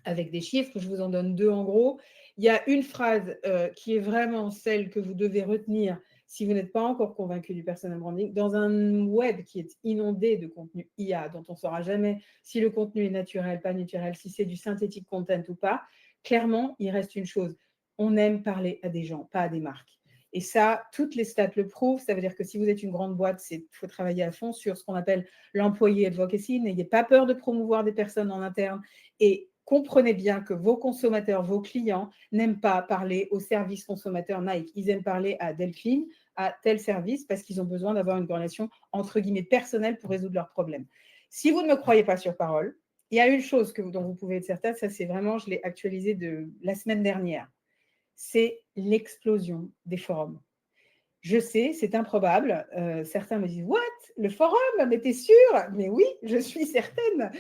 avec des chiffres. Je vous en donne 2 en gros. Il y a une phrase qui est vraiment celle que vous devez retenir si vous n'êtes pas encore convaincu du personal branding. Dans un web qui est inondé de contenu IA, dont on ne saura jamais si le contenu est naturel, pas naturel, si c'est du synthétique content ou pas, clairement, il reste une chose. On aime parler à des gens, pas à des marques. Et ça, toutes les stats le prouvent. Ça veut dire que si vous êtes une grande boîte, il faut travailler à fond sur ce qu'on appelle l'employé advocacy. N'ayez pas peur de promouvoir des personnes en interne et comprenez bien que vos consommateurs, vos clients n'aiment pas parler au service consommateur Nike. Ils aiment parler à Delphine, à tel service, parce qu'ils ont besoin d'avoir une relation entre guillemets personnelle pour résoudre leurs problèmes. Si vous ne me croyez pas sur parole, il y a une chose dont vous pouvez être certain, ça c'est vraiment, je l'ai actualisé de la semaine dernière, c'est l'explosion des forums. Je sais, c'est improbable. Certains me disent « What? Le forum? Mais t'es sûre ?» Mais oui, je suis certaine.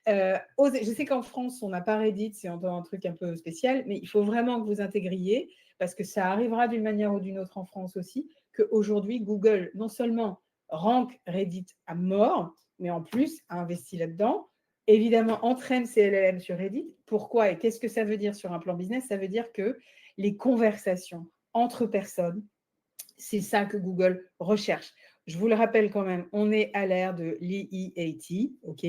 Je sais qu'en France, on n'a pas Reddit, c'est un truc un peu spécial, mais il faut vraiment que vous intégriez, parce que ça arrivera d'une manière ou d'une autre en France aussi, qu'aujourd'hui, Google, non seulement rank Reddit à mort, mais en plus a investi là-dedans. Évidemment, entraîne ses LLM sur Reddit. Pourquoi et qu'est-ce que ça veut dire sur un plan business? Ça veut dire que les conversations entre personnes, c'est ça que Google recherche. Je vous le rappelle quand même, on est à l'ère de l'EEAT, ok?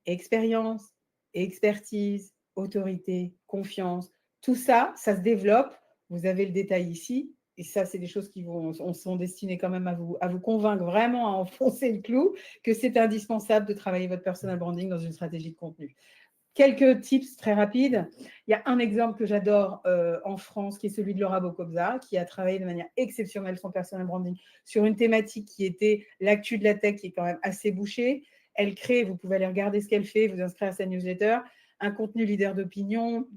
Expérience, expertise, autorité, confiance, tout ça, ça se développe. Vous avez le détail ici. Et ça, c'est des choses qui sont destinées quand même à vous convaincre vraiment à enfoncer le clou, que c'est indispensable de travailler votre personal branding dans une stratégie de contenu. Quelques tips très rapides. Il y a un exemple que j'adore en France, qui est celui de Laura Bocobza, qui a travaillé de manière exceptionnelle son personal branding sur une thématique qui était l'actu de la tech, qui est quand même assez bouchée. Elle crée, vous pouvez aller regarder ce qu'elle fait, vous inscrire à sa newsletter, un contenu leader d'opinion.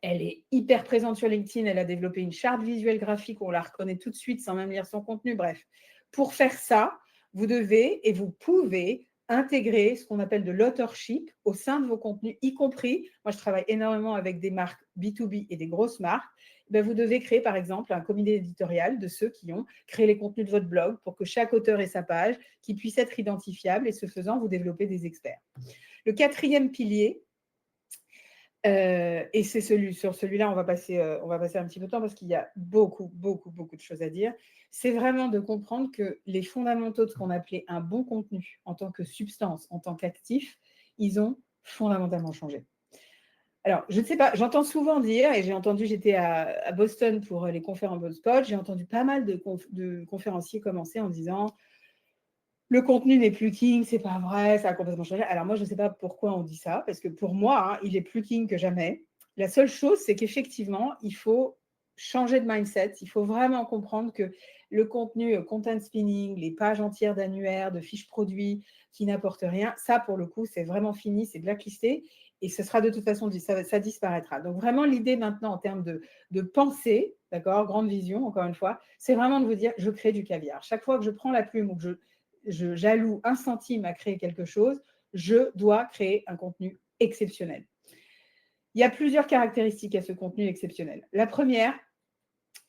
Elle est hyper présente sur LinkedIn. Elle a développé une charte visuelle graphique où on la reconnaît tout de suite sans même lire son contenu. Bref, pour faire ça, vous devez et vous pouvez intégrer ce qu'on appelle de l'authorship au sein de vos contenus, y compris, moi je travaille énormément avec des marques B2B et des grosses marques, ben vous devez créer par exemple un comité éditorial de ceux qui ont créé les contenus de votre blog pour que chaque auteur ait sa page, qui puisse être identifiable et ce faisant, vous développez des experts. Le quatrième pilier, et c'est sur celui-là, on va passer un petit peu de temps parce qu'il y a beaucoup de choses à dire. C'est vraiment de comprendre que les fondamentaux de ce qu'on appelait un bon contenu en tant que substance, en tant qu'actif, ils ont fondamentalement changé. Alors, je ne sais pas, j'entends souvent dire, et j'étais à Boston pour les conférences HubSpot, j'ai entendu pas mal de conférenciers commencer en disant le contenu n'est plus king, c'est pas vrai, ça a complètement changé. Alors moi, je ne sais pas pourquoi on dit ça, parce que pour moi, il est plus king que jamais. La seule chose, c'est qu'effectivement, il faut changer de mindset. Il faut vraiment comprendre que le contenu content spinning, les pages entières d'annuaires, de fiches produits qui n'apportent rien, ça, pour le coup, c'est vraiment fini, c'est blacklisté. Et ce sera de toute façon, ça disparaîtra. Donc vraiment, l'idée maintenant en termes de pensée, d'accord, grande vision, encore une fois, c'est vraiment de vous dire, je crée du caviar. Chaque fois que je prends la plume ou que j'alloue 1 centime à créer quelque chose, je dois créer un contenu exceptionnel. Il y a plusieurs caractéristiques à ce contenu exceptionnel. La première,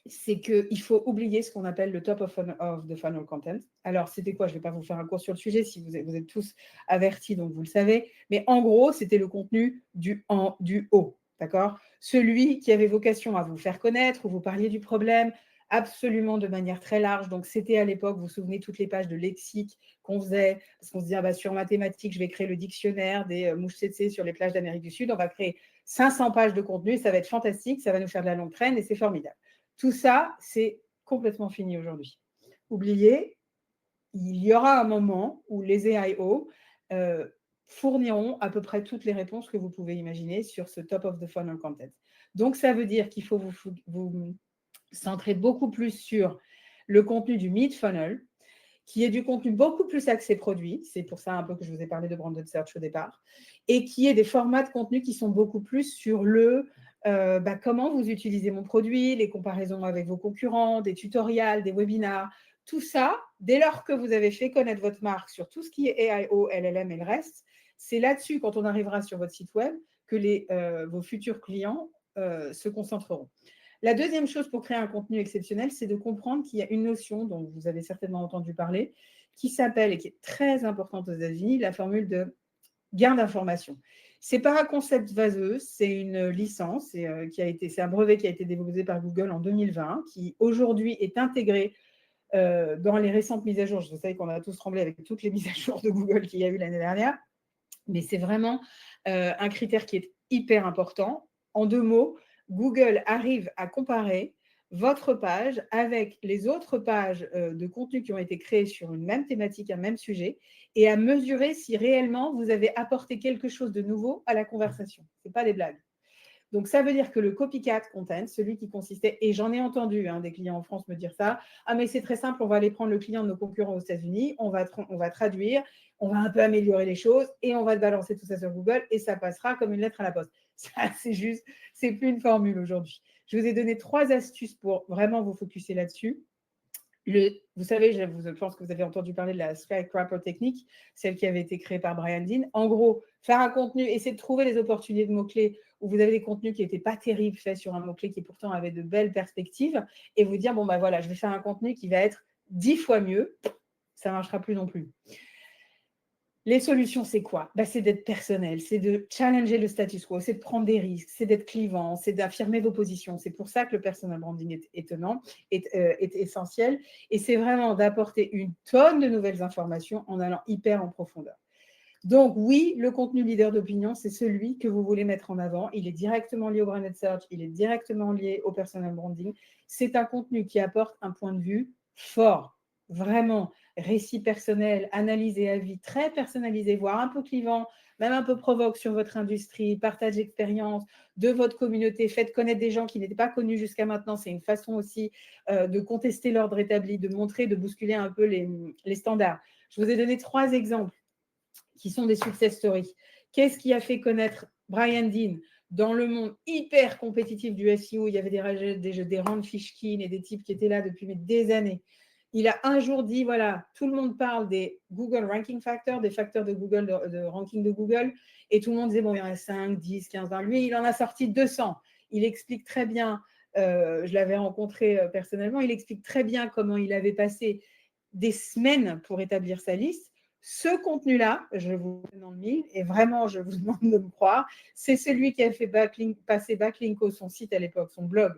c'est qu'il faut oublier ce qu'on appelle le top of the funnel content. Alors, c'était quoi? Je ne vais pas vous faire un cours sur le sujet si vous êtes tous avertis, donc vous le savez. Mais en gros, c'était le contenu du haut, d'accord? Celui qui avait vocation à vous faire connaître, où vous parliez du problème, absolument de manière très large. Donc, c'était à l'époque, vous vous souvenez, toutes les pages de lexique qu'on faisait, parce qu'on se dit, sur mathématiques, je vais créer le dictionnaire des mouches tsetse sur les plages d'Amérique du Sud. On va créer 500 pages de contenu, ça va être fantastique, ça va nous faire de la longue traîne et c'est formidable. Tout ça, c'est complètement fini aujourd'hui. Oubliez, il y aura un moment où les AIO fourniront à peu près toutes les réponses que vous pouvez imaginer sur ce top of the funnel content. Donc, ça veut dire qu'il faut vous centrer beaucoup plus sur le contenu du mid-funnel, qui est du contenu beaucoup plus axé produit, c'est pour ça un peu que je vous ai parlé de branded search au départ, et qui est des formats de contenu qui sont beaucoup plus sur comment vous utilisez mon produit, les comparaisons avec vos concurrents, des tutoriels, des webinars, tout ça, dès lors que vous avez fait connaître votre marque sur tout ce qui est AIO, LLM et le reste, c'est là-dessus, quand on arrivera sur votre site web, que vos futurs clients se concentreront. La deuxième chose pour créer un contenu exceptionnel, c'est de comprendre qu'il y a une notion dont vous avez certainement entendu parler, qui s'appelle et qui est très importante aux États-Unis, la formule de gain d'information. Ce n'est pas un concept vaseux, c'est une licence, c'est un brevet qui a été déposé par Google en 2020, qui aujourd'hui est intégré dans les récentes mises à jour. Je sais qu'on a tous tremblé avec toutes les mises à jour de Google qu'il y a eu l'année dernière, mais c'est vraiment un critère qui est hyper important. En 2 mots, Google arrive à comparer votre page avec les autres pages de contenu qui ont été créées sur une même thématique, un même sujet, et à mesurer si réellement vous avez apporté quelque chose de nouveau à la conversation. Ce n'est pas des blagues. Donc, ça veut dire que le copycat content, celui qui consistait, et j'en ai entendu des clients en France me dire ça, ah mais c'est très simple, on va aller prendre le client de nos concurrents aux États-Unis, on va traduire, on va un peu améliorer les choses et on va balancer tout ça sur Google et ça passera comme une lettre à la poste. Ça, c'est juste, c'est plus une formule aujourd'hui. Je vous ai donné 3 astuces pour vraiment vous focuser là-dessus. Vous savez, je pense que vous avez entendu parler de la Skycrapper technique, celle qui avait été créée par Brian Dean. En gros, faire un contenu, essayer de trouver les opportunités de mots-clés où vous avez des contenus qui n'étaient pas terribles faits sur un mot-clé qui pourtant avait de belles perspectives et vous dire, bon, voilà, je vais faire un contenu qui va être 10 fois mieux. Ça ne marchera plus non plus. Les solutions, c'est quoi? C'est d'être personnel, c'est de challenger le status quo, c'est de prendre des risques, c'est d'être clivant, c'est d'affirmer vos positions. C'est pour ça que le personal branding est essentiel. Et c'est vraiment d'apporter une tonne de nouvelles informations en allant hyper en profondeur. Donc oui, le contenu leader d'opinion, c'est celui que vous voulez mettre en avant. Il est directement lié au branded search, il est directement lié au personal branding. C'est un contenu qui apporte un point de vue fort, vraiment récit personnel, analyse et avis très personnalisé, voire un peu clivant, même un peu provoque sur votre industrie, partage d'expérience de votre communauté, faites connaître des gens qui n'étaient pas connus jusqu'à maintenant. C'est une façon aussi de contester l'ordre établi, de montrer, de bousculer un peu les standards. Je vous ai donné 3 exemples qui sont des success stories. Qu'est-ce qui a fait connaître Brian Dean dans le monde hyper compétitif du SEO, il y avait des Rand Fishkin et des types qui étaient là depuis des années. Il a un jour dit, voilà, tout le monde parle des Google Ranking Factors, des facteurs de Google, de ranking de Google, et tout le monde disait, bon, il y en a 5, 10, 15, 20. Lui, il en a sorti 200. Il explique très bien, je l'avais rencontré personnellement, il explique très bien comment il avait passé des semaines pour établir sa liste. Ce contenu-là, je vous le donne dans le mille, et vraiment, je vous demande de me croire, c'est celui qui a fait passer Backlinko, son site à l'époque, son blog,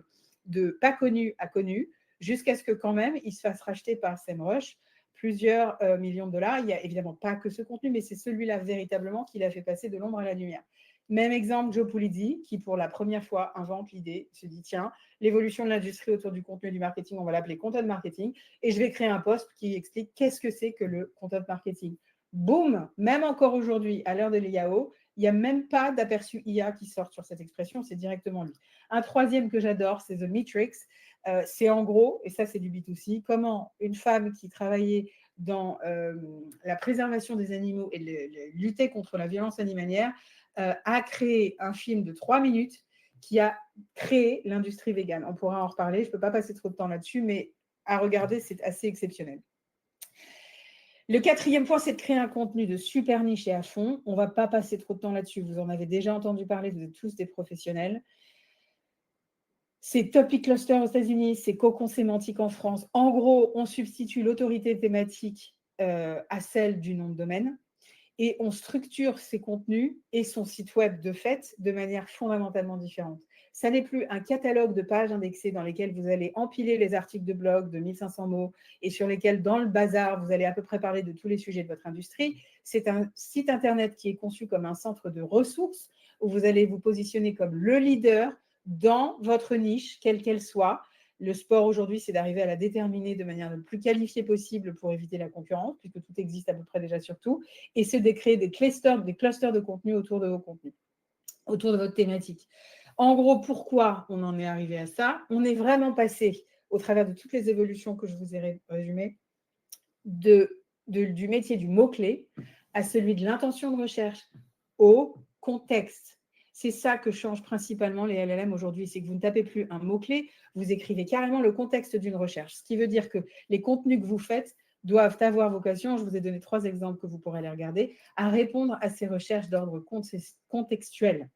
de pas connu à connu, jusqu'à ce que quand même, il se fasse racheter par SEMrush plusieurs millions de dollars. Il n'y a évidemment pas que ce contenu, mais c'est celui-là véritablement qui l'a fait passer de l'ombre à la lumière. Même exemple, Joe Pulizzi, qui pour la première fois invente l'idée, se dit, tiens, l'évolution de l'industrie autour du contenu et du marketing, on va l'appeler content marketing, et je vais créer un post qui explique qu'est-ce que c'est que le content marketing. Boum, même encore aujourd'hui, à l'heure de l'IAO, il n'y a même pas d'aperçu IA qui sort sur cette expression, c'est directement lui. Un troisième que j'adore, c'est The Matrix. C'est en gros, et ça c'est du B2C, comment une femme qui travaillait dans la préservation des animaux et lutter contre la violence animalière a créé un film de 3 minutes qui a créé l'industrie végane. On pourra en reparler, je ne peux pas passer trop de temps là-dessus, mais à regarder, c'est assez exceptionnel. Le quatrième point, c'est de créer un contenu de super niche et à fond. On ne va pas passer trop de temps là-dessus, vous en avez déjà entendu parler, vous êtes tous des professionnels. C'est Topic Cluster aux États-Unis, c'est Cocon Sémantique en France. En gros, on substitue l'autorité thématique à celle du nom de domaine et on structure ses contenus et son site web de fait de manière fondamentalement différente. Ça n'est plus un catalogue de pages indexées dans lesquelles vous allez empiler les articles de blog de 1500 mots et sur lesquels, dans le bazar, vous allez à peu près parler de tous les sujets de votre industrie. C'est un site Internet qui est conçu comme un centre de ressources où vous allez vous positionner comme le leader dans votre niche, quelle qu'elle soit. Le sport aujourd'hui, c'est d'arriver à la déterminer de manière le plus qualifiée possible pour éviter la concurrence, puisque tout existe à peu près déjà sur tout, et c'est de créer des clusters de contenu autour de vos contenus, autour de votre thématique. En gros, pourquoi on en est arrivé à ça? On est vraiment passé, au travers de toutes les évolutions que je vous ai résumées, du métier du mot-clé à celui de l'intention de recherche au contexte. C'est ça que changent principalement les LLM aujourd'hui, c'est que vous ne tapez plus un mot-clé, vous écrivez carrément le contexte d'une recherche. Ce qui veut dire que les contenus que vous faites doivent avoir vocation, je vous ai donné 3 exemples que vous pourrez aller regarder, à répondre à ces recherches d'ordre contextuel.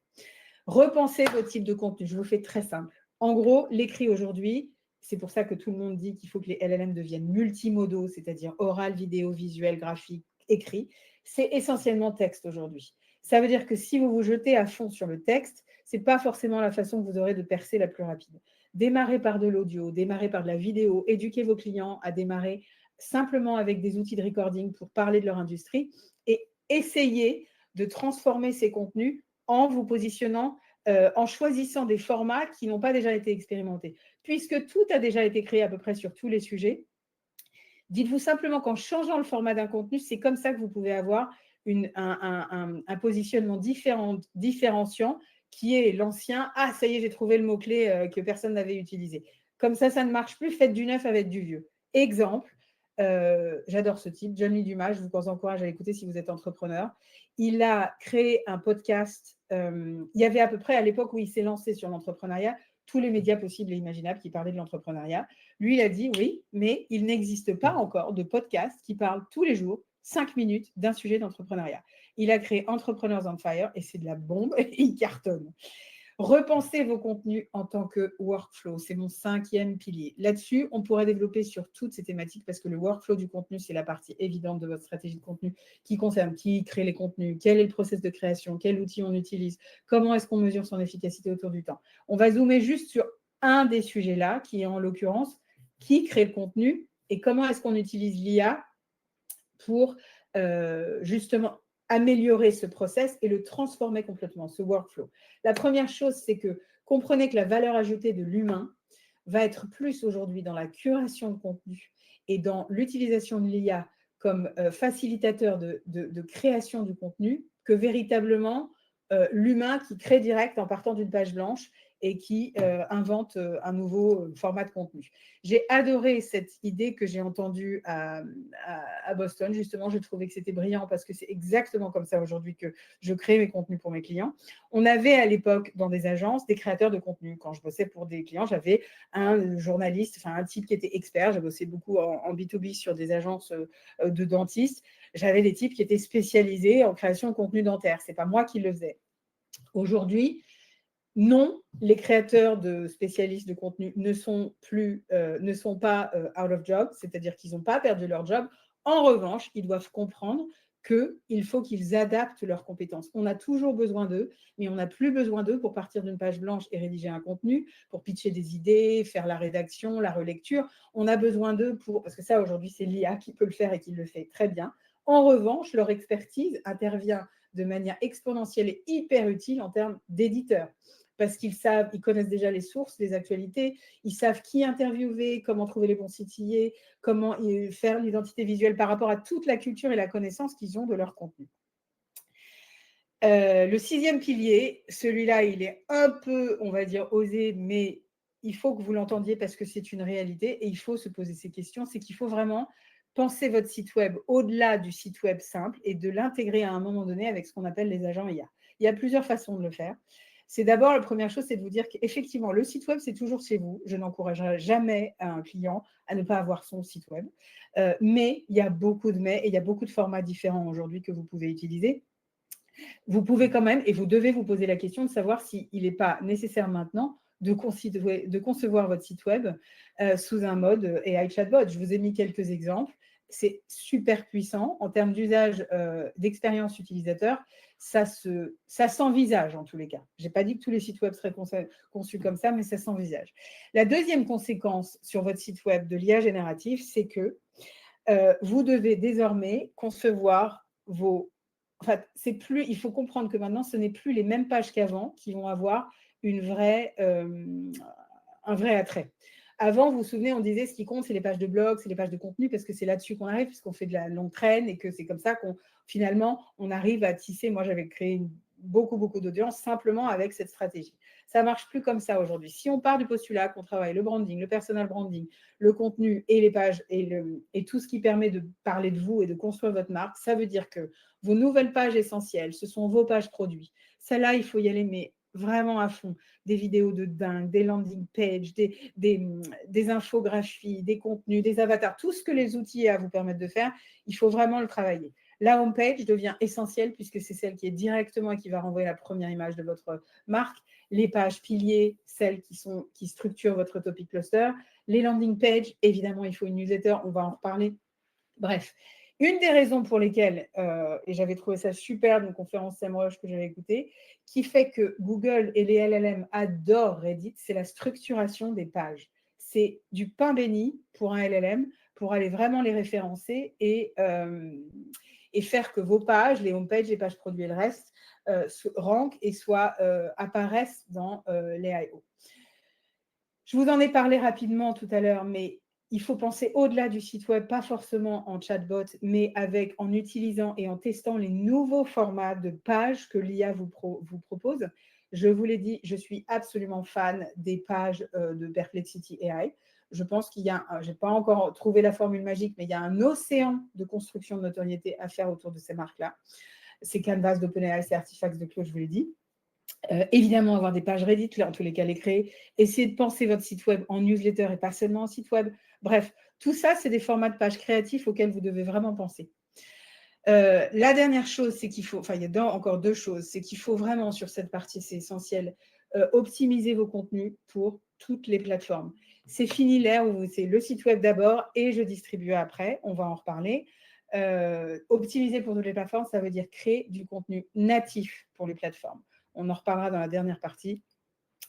Repensez vos types de contenu, je vous fais très simple. En gros, l'écrit aujourd'hui, c'est pour ça que tout le monde dit qu'il faut que les LLM deviennent multimodaux, c'est-à-dire oral, vidéo, visuel, graphique, écrit. C'est essentiellement texte aujourd'hui. Ça veut dire que si vous vous jetez à fond sur le texte, ce n'est pas forcément la façon que vous aurez de percer la plus rapide. Démarrez par de l'audio, démarrez par de la vidéo, éduquez vos clients à démarrer simplement avec des outils de recording pour parler de leur industrie et essayez de transformer ces contenus en vous positionnant, en choisissant des formats qui n'ont pas déjà été expérimentés. Puisque tout a déjà été créé à peu près sur tous les sujets, dites-vous simplement qu'en changeant le format d'un contenu, c'est comme ça que vous pouvez avoir un positionnement différenciant qui est l'ancien « Ah, ça y est, j'ai trouvé le mot-clé que personne n'avait utilisé ». Comme ça ne marche plus, faites du neuf avec du vieux. Exemple, j'adore ce type, John Lee Dumas, je vous encourage à l'écouter si vous êtes entrepreneur. Il a créé un podcast, il y avait à peu près à l'époque où il s'est lancé sur l'entrepreneuriat, tous les médias possibles et imaginables qui parlaient de l'entrepreneuriat. Lui, il a dit oui, mais il n'existe pas encore de podcast qui parle tous les jours 5 minutes d'un sujet d'entrepreneuriat. Il a créé Entrepreneurs on Fire et c'est de la bombe et il cartonne. Repensez vos contenus en tant que workflow, c'est mon 5e pilier. Là-dessus, on pourrait développer sur toutes ces thématiques parce que le workflow du contenu, c'est la partie évidente de votre stratégie de contenu qui concerne qui crée les contenus, quel est le process de création, quel outil on utilise, comment est-ce qu'on mesure son efficacité autour du temps. On va zoomer juste sur un des sujets là, qui est en l'occurrence qui crée le contenu et comment est-ce qu'on utilise l'IA pour justement améliorer ce process et le transformer complètement, ce workflow. La première chose, c'est que comprenez que la valeur ajoutée de l'humain va être plus aujourd'hui dans la curation de contenu et dans l'utilisation de l'IA comme facilitateur de création du contenu que véritablement l'humain qui crée direct en partant d'une page blanche et qui invente un nouveau format de contenu. J'ai adoré cette idée que j'ai entendue à Boston. Justement, je trouvais que c'était brillant parce que c'est exactement comme ça aujourd'hui que je crée mes contenus pour mes clients. On avait à l'époque dans des agences des créateurs de contenu. Quand je bossais pour des clients, j'avais un journaliste, enfin un type qui était expert. J'ai bossé beaucoup en B2B sur des agences de dentistes. J'avais des types qui étaient spécialisés en création de contenu dentaire. C'est pas moi qui le faisais. Aujourd'hui, non, les créateurs de spécialistes de contenu ne sont pas out of job, c'est-à-dire qu'ils n'ont pas perdu leur job. En revanche, ils doivent comprendre qu'il faut qu'ils adaptent leurs compétences. On a toujours besoin d'eux, mais on n'a plus besoin d'eux pour partir d'une page blanche et rédiger un contenu, pour pitcher des idées, faire la rédaction, la relecture. On a besoin d'eux parce que ça, aujourd'hui, c'est l'IA qui peut le faire et qui le fait très bien. En revanche, leur expertise intervient de manière exponentielle et hyper utile en termes d'éditeurs. Parce qu'ils savent, ils connaissent déjà les sources, les actualités, ils savent qui interviewer, comment trouver les bons titillés, comment faire l'identité visuelle par rapport à toute la culture et la connaissance qu'ils ont de leur contenu. Le 6e pilier, celui-là, il est un peu, on va dire, osé, mais il faut que vous l'entendiez parce que c'est une réalité et il faut se poser ces questions. C'est qu'il faut vraiment penser votre site web au-delà du site web simple et de l'intégrer à un moment donné avec ce qu'on appelle les agents IA. Il y a plusieurs façons de le faire. C'est d'abord, la première chose, c'est de vous dire qu'effectivement, le site web, c'est toujours chez vous. Je n'encouragerai jamais un client à ne pas avoir son site web. Mais il y a beaucoup de mais et il y a beaucoup de formats différents aujourd'hui que vous pouvez utiliser. Vous pouvez quand même, et vous devez vous poser la question de savoir s'il n'est pas nécessaire maintenant de concevoir votre site web sous un mode AI chatbot. Je vous ai mis quelques exemples. C'est super puissant en termes d'usage d'expérience utilisateur. Ça s'envisage en tous les cas. Je n'ai pas dit que tous les sites web seraient conçus comme ça, mais ça s'envisage. La deuxième conséquence sur votre site web de l'IA générative, c'est que vous devez désormais concevoir vos... Enfin, il faut comprendre que maintenant, ce n'est plus les mêmes pages qu'avant qui vont avoir un vrai attrait. Avant, vous vous souvenez, on disait ce qui compte, c'est les pages de blog, c'est les pages de contenu, parce que c'est là-dessus qu'on arrive, puisqu'on fait de la longue traîne et que c'est comme ça finalement, on arrive à tisser. Moi, j'avais créé beaucoup d'audience simplement avec cette stratégie. Ça ne marche plus comme ça aujourd'hui. Si on part du postulat qu'on travaille le branding, le personal branding, le contenu et les pages et tout ce qui permet de parler de vous et de construire votre marque, ça veut dire que vos nouvelles pages essentielles, ce sont vos pages produits. Celles-là, il faut y aller, mais vraiment à fond. Des vidéos de dingue, des landing pages, des infographies, des contenus, des avatars, tout ce que les outils à vous permettent de faire, il faut vraiment le travailler. La home page devient essentielle puisque c'est celle qui est directement et qui va renvoyer la première image de votre marque. Les pages piliers, celles qui structurent votre topic cluster. Les landing pages, évidemment, il faut une newsletter, on va en reparler. Bref, une des raisons pour lesquelles, et j'avais trouvé ça super, une conférence SEMrush que j'avais écoutée, qui fait que Google et les LLM adorent Reddit, c'est la structuration des pages. C'est du pain béni pour un LLM, pour aller vraiment les référencer et faire que vos pages, les homepages, les pages produits et le reste, rankent et apparaissent dans les I.O. Je vous en ai parlé rapidement tout à l'heure, mais il faut penser au-delà du site web, pas forcément en chatbot, mais en utilisant et en testant les nouveaux formats de pages que l'IA vous propose. Je vous l'ai dit, je suis absolument fan des pages de Perplexity AI. Je pense qu'il y a, je n'ai pas encore trouvé la formule magique, mais il y a un océan de construction de notoriété à faire autour de ces marques-là. C'est Canvas d'OpenAI, c'est Artifacts de Claude, je vous l'ai dit. Évidemment, avoir des pages Reddit, là, en tous les cas, les créer. Essayez de penser votre site web en newsletter et pas seulement en site web. Bref, tout ça, c'est des formats de pages créatifs auxquels vous devez vraiment penser. La dernière chose, c'est qu'il faut, enfin, il y a encore deux choses, c'est qu'il faut vraiment, sur cette partie, c'est essentiel, optimiser vos contenus pour toutes les plateformes. C'est fini l'ère où c'est le site web d'abord et je distribue après, on va en reparler. Optimiser pour toutes les plateformes, ça veut dire créer du contenu natif pour les plateformes. On en reparlera dans la dernière partie.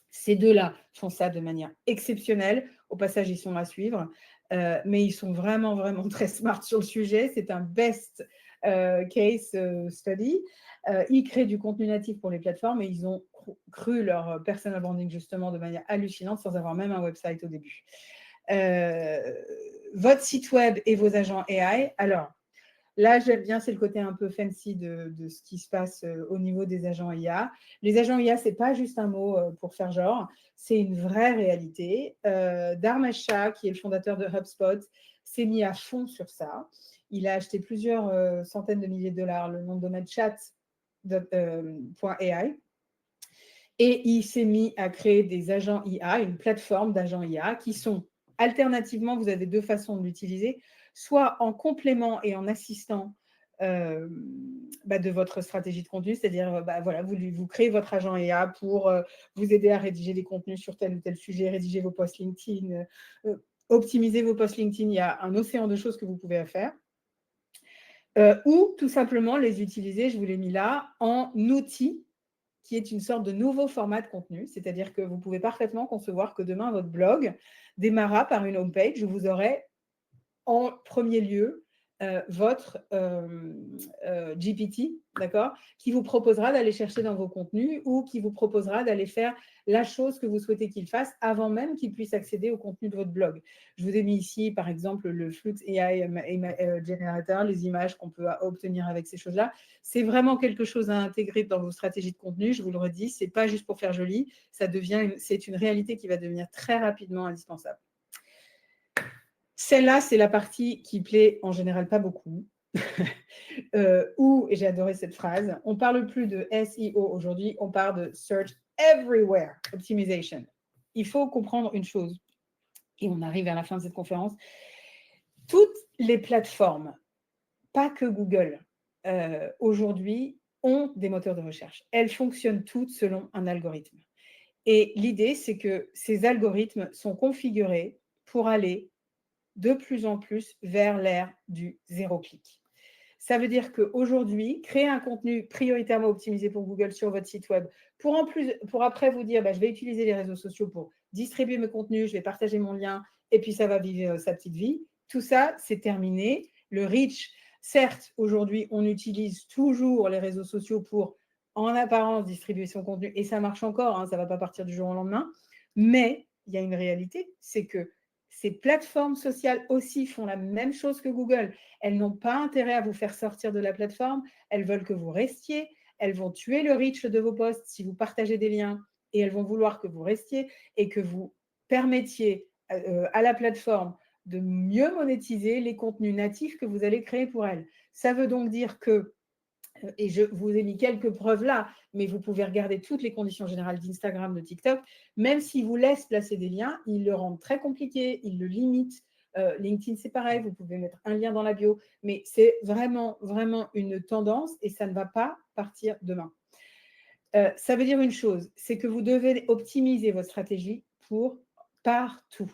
Ces deux-là font ça de manière exceptionnelle. Au passage, ils sont à suivre. Mais ils sont vraiment très smart sur le sujet. C'est un best case study. Ils créent du contenu natif pour les plateformes et ils ont cru leur personal branding justement de manière hallucinante sans avoir même un website au début. Votre site web et vos agents AI. Alors, Là, j'aime bien, c'est le côté un peu fancy de ce qui se passe au niveau des agents IA. Les agents IA, ce n'est pas juste un mot pour faire genre, c'est une vraie réalité. Dharmesh Shah, qui est le fondateur de HubSpot, s'est mis à fond sur ça. Il a acheté plusieurs centaines de milliers de dollars le nom de domaine chat.ai. Et il s'est mis à créer des agents IA, une plateforme d'agents IA qui sont, alternativement, vous avez deux façons de l'utiliser, soit en complément et en assistant de votre stratégie de contenu, c'est-à-dire voilà, vous créez votre agent IA pour vous aider à rédiger des contenus sur tel ou tel sujet, rédiger vos posts LinkedIn, optimiser vos posts LinkedIn, il y a un océan de choses que vous pouvez faire. Ou tout simplement les utiliser, je vous l'ai mis là, en outil qui est une sorte de nouveau format de contenu, c'est-à-dire que vous pouvez parfaitement concevoir que demain, votre blog démarrera par une homepage où vous aurez en premier lieu votre GPT, d'accord, qui vous proposera d'aller chercher dans vos contenus ou qui vous proposera d'aller faire la chose que vous souhaitez qu'il fasse avant même qu'il puisse accéder au contenu de votre blog. Je vous ai mis ici, par exemple, le Flux AI Generator, les images qu'on peut obtenir avec ces choses-là. C'est vraiment quelque chose à intégrer dans vos stratégies de contenu. Je vous le redis, ce n'est pas juste pour faire joli, c'est une réalité qui va devenir très rapidement indispensable. Celle-là, c'est la partie qui plaît en général pas beaucoup. Et j'ai adoré cette phrase, on ne parle plus de SEO aujourd'hui, on parle de Search Everywhere Optimization. Il faut comprendre une chose, et on arrive à la fin de cette conférence, toutes les plateformes, pas que Google, aujourd'hui, ont des moteurs de recherche. Elles fonctionnent toutes selon un algorithme. Et l'idée, c'est que ces algorithmes sont configurés pour aller de plus en plus vers l'ère du zéro clic. Ça veut dire qu'aujourd'hui, créer un contenu prioritairement optimisé pour Google sur votre site web, pour après vous dire, je vais utiliser les réseaux sociaux pour distribuer mes contenus, je vais partager mon lien, et puis ça va vivre sa petite vie. Tout ça, c'est terminé. Le reach, certes, aujourd'hui, on utilise toujours les réseaux sociaux pour, en apparence, distribuer son contenu, et ça marche encore, ça ne va pas partir du jour au lendemain, mais il y a une réalité, c'est que ces plateformes sociales aussi font la même chose que Google. Elles n'ont pas intérêt à vous faire sortir de la plateforme. Elles veulent que vous restiez. Elles vont tuer le reach de vos posts si vous partagez des liens et elles vont vouloir que vous restiez et que vous permettiez à la plateforme de mieux monétiser les contenus natifs que vous allez créer pour elles. Ça veut donc dire que et je vous ai mis quelques preuves là, mais vous pouvez regarder toutes les conditions générales d'Instagram, de TikTok. Même s'ils vous laissent placer des liens, ils le rendent très compliqué, ils le limitent. LinkedIn, c'est pareil, vous pouvez mettre un lien dans la bio, mais c'est vraiment, vraiment une tendance et ça ne va pas partir demain. Ça veut dire une chose, c'est que vous devez optimiser votre stratégie pour partout.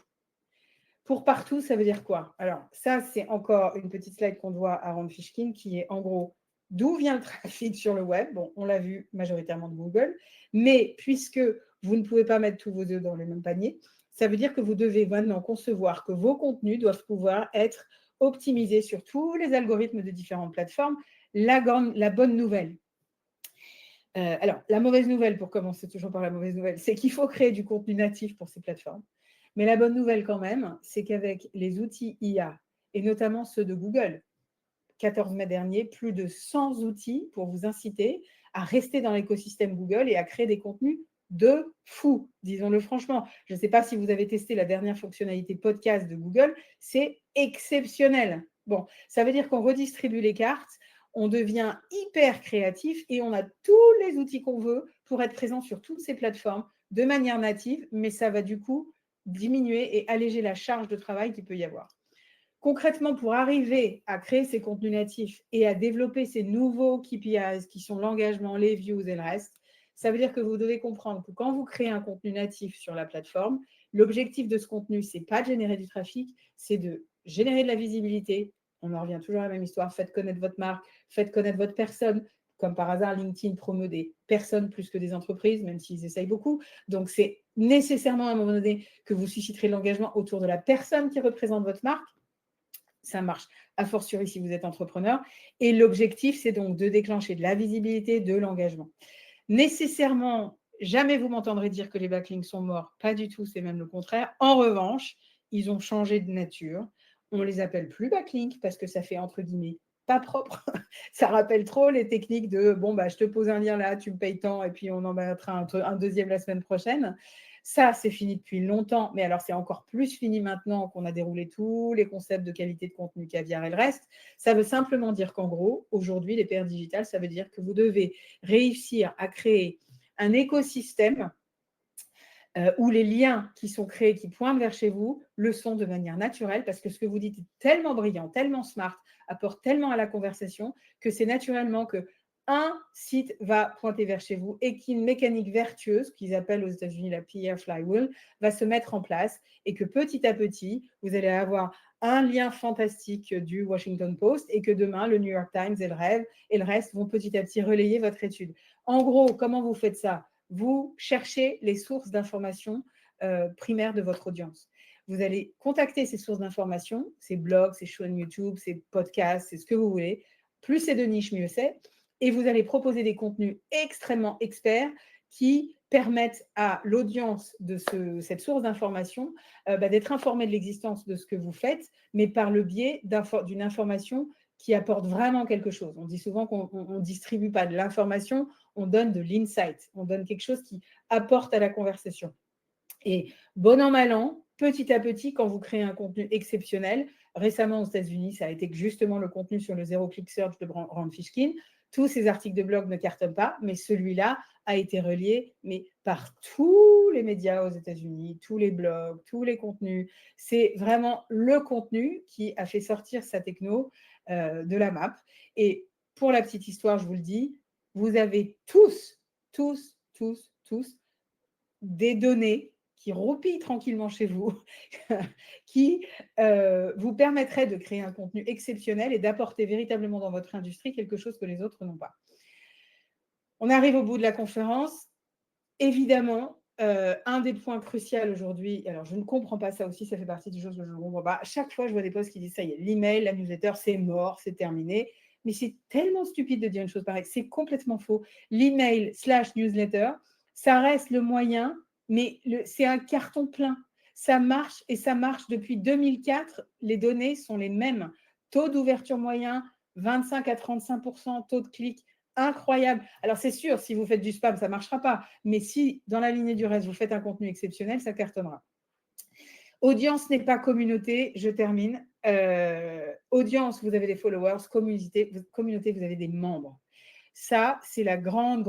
Pour partout, ça veut dire quoi? Alors, ça, c'est encore une petite slide qu'on doit à Ron Fishkin, qui est en gros d'où vient le trafic sur le web. Bon, on l'a vu majoritairement de Google, mais puisque vous ne pouvez pas mettre tous vos œufs dans le même panier, ça veut dire que vous devez maintenant concevoir que vos contenus doivent pouvoir être optimisés sur tous les algorithmes de différentes plateformes. La bonne nouvelle. Alors, la mauvaise nouvelle, pour commencer toujours par la mauvaise nouvelle, c'est qu'il faut créer du contenu natif pour ces plateformes. Mais la bonne nouvelle quand même, c'est qu'avec les outils IA, et notamment ceux de Google, 14 mai dernier, plus de 100 outils pour vous inciter à rester dans l'écosystème Google et à créer des contenus de fou, disons-le franchement. Je ne sais pas si vous avez testé la dernière fonctionnalité podcast de Google, c'est exceptionnel. Bon, ça veut dire qu'on redistribue les cartes, on devient hyper créatif et on a tous les outils qu'on veut pour être présent sur toutes ces plateformes de manière native, mais ça va du coup diminuer et alléger la charge de travail qu'il peut y avoir. Concrètement, pour arriver à créer ces contenus natifs et à développer ces nouveaux KPIs qui sont l'engagement, les views et le reste, ça veut dire que vous devez comprendre que quand vous créez un contenu natif sur la plateforme, l'objectif de ce contenu, ce n'est pas de générer du trafic, c'est de générer de la visibilité. On en revient toujours à la même histoire. Faites connaître votre marque, faites connaître votre personne. Comme par hasard, LinkedIn promeut des personnes plus que des entreprises, même s'ils essayent beaucoup. Donc, c'est nécessairement à un moment donné que vous susciterez l'engagement autour de la personne qui représente votre marque. Ça marche a fortiori si vous êtes entrepreneur. Et l'objectif, c'est donc de déclencher de la visibilité, de l'engagement. Nécessairement, jamais vous m'entendrez dire que les backlinks sont morts. Pas du tout, c'est même le contraire. En revanche, ils ont changé de nature. On ne les appelle plus backlinks parce que ça fait, entre guillemets, pas propre. Ça rappelle trop les techniques de bon, bah, je te pose un lien là, tu me payes tant, et puis on en mettra un deuxième la semaine prochaine. Ça, c'est fini depuis longtemps, mais alors c'est encore plus fini maintenant qu'on a déroulé tous les concepts de qualité de contenu, caviar et le reste. Ça veut simplement dire qu'en gros, aujourd'hui, les PR digitales, ça veut dire que vous devez réussir à créer un écosystème où les liens qui sont créés, qui pointent vers chez vous, le sont de manière naturelle, parce que ce que vous dites est tellement brillant, tellement smart, apporte tellement à la conversation, que c'est naturellement que un site va pointer vers chez vous et qu'une mécanique vertueuse, qu'ils appellent aux États-Unis la PR flywheel, va se mettre en place, et que petit à petit, vous allez avoir un lien fantastique du Washington Post, et que demain, le New York Times et le reste vont petit à petit relayer votre étude. En gros, comment vous faites ça? Vous cherchez les sources d'informations primaires de votre audience. Vous allez contacter ces sources d'informations, ces blogs, ces chaînes YouTube, ces podcasts, c'est ce que vous voulez. Plus c'est de niche, mieux c'est. Et vous allez proposer des contenus extrêmement experts qui permettent à l'audience de cette source d'information d'être informée de l'existence de ce que vous faites, mais par le biais d'une information qui apporte vraiment quelque chose. On dit souvent qu'on ne distribue pas de l'information, on donne de l'insight, on donne quelque chose qui apporte à la conversation. Et bon an, mal an, petit à petit, quand vous créez un contenu exceptionnel, récemment aux États-Unis, ça a été justement le contenu sur le zéro-click search de Rand Fishkin. Tous ces articles de blog ne cartonnent pas, mais celui-là a été relié par tous les médias aux États-Unis, tous les blogs, tous les contenus. C'est vraiment le contenu qui a fait sortir sa techno de la map. Et pour la petite histoire, je vous le dis, vous avez tous des données qui roupillent tranquillement chez vous, qui vous permettraient de créer un contenu exceptionnel et d'apporter véritablement dans votre industrie quelque chose que les autres n'ont pas. On arrive au bout de la conférence. Évidemment, un des points cruciaux aujourd'hui, alors je ne comprends pas ça aussi, ça fait partie des choses que je ne comprends pas. Chaque fois, je vois des posts qui disent ça y est, l'email, la newsletter, c'est mort, c'est terminé. Mais c'est tellement stupide de dire une chose pareille. C'est complètement faux. L'email / newsletter, ça reste le moyen, mais c'est un carton plein. Ça marche, et ça marche depuis 2004. Les données sont les mêmes. Taux d'ouverture moyen, 25 à 35%, taux de clic incroyable. Alors, c'est sûr, si vous faites du spam, ça ne marchera pas. Mais si, dans la lignée du reste, vous faites un contenu exceptionnel, ça cartonnera. Audience n'est pas communauté. Je termine. Audience, vous avez des followers. Communauté, vous avez des membres. Ça, c'est la grande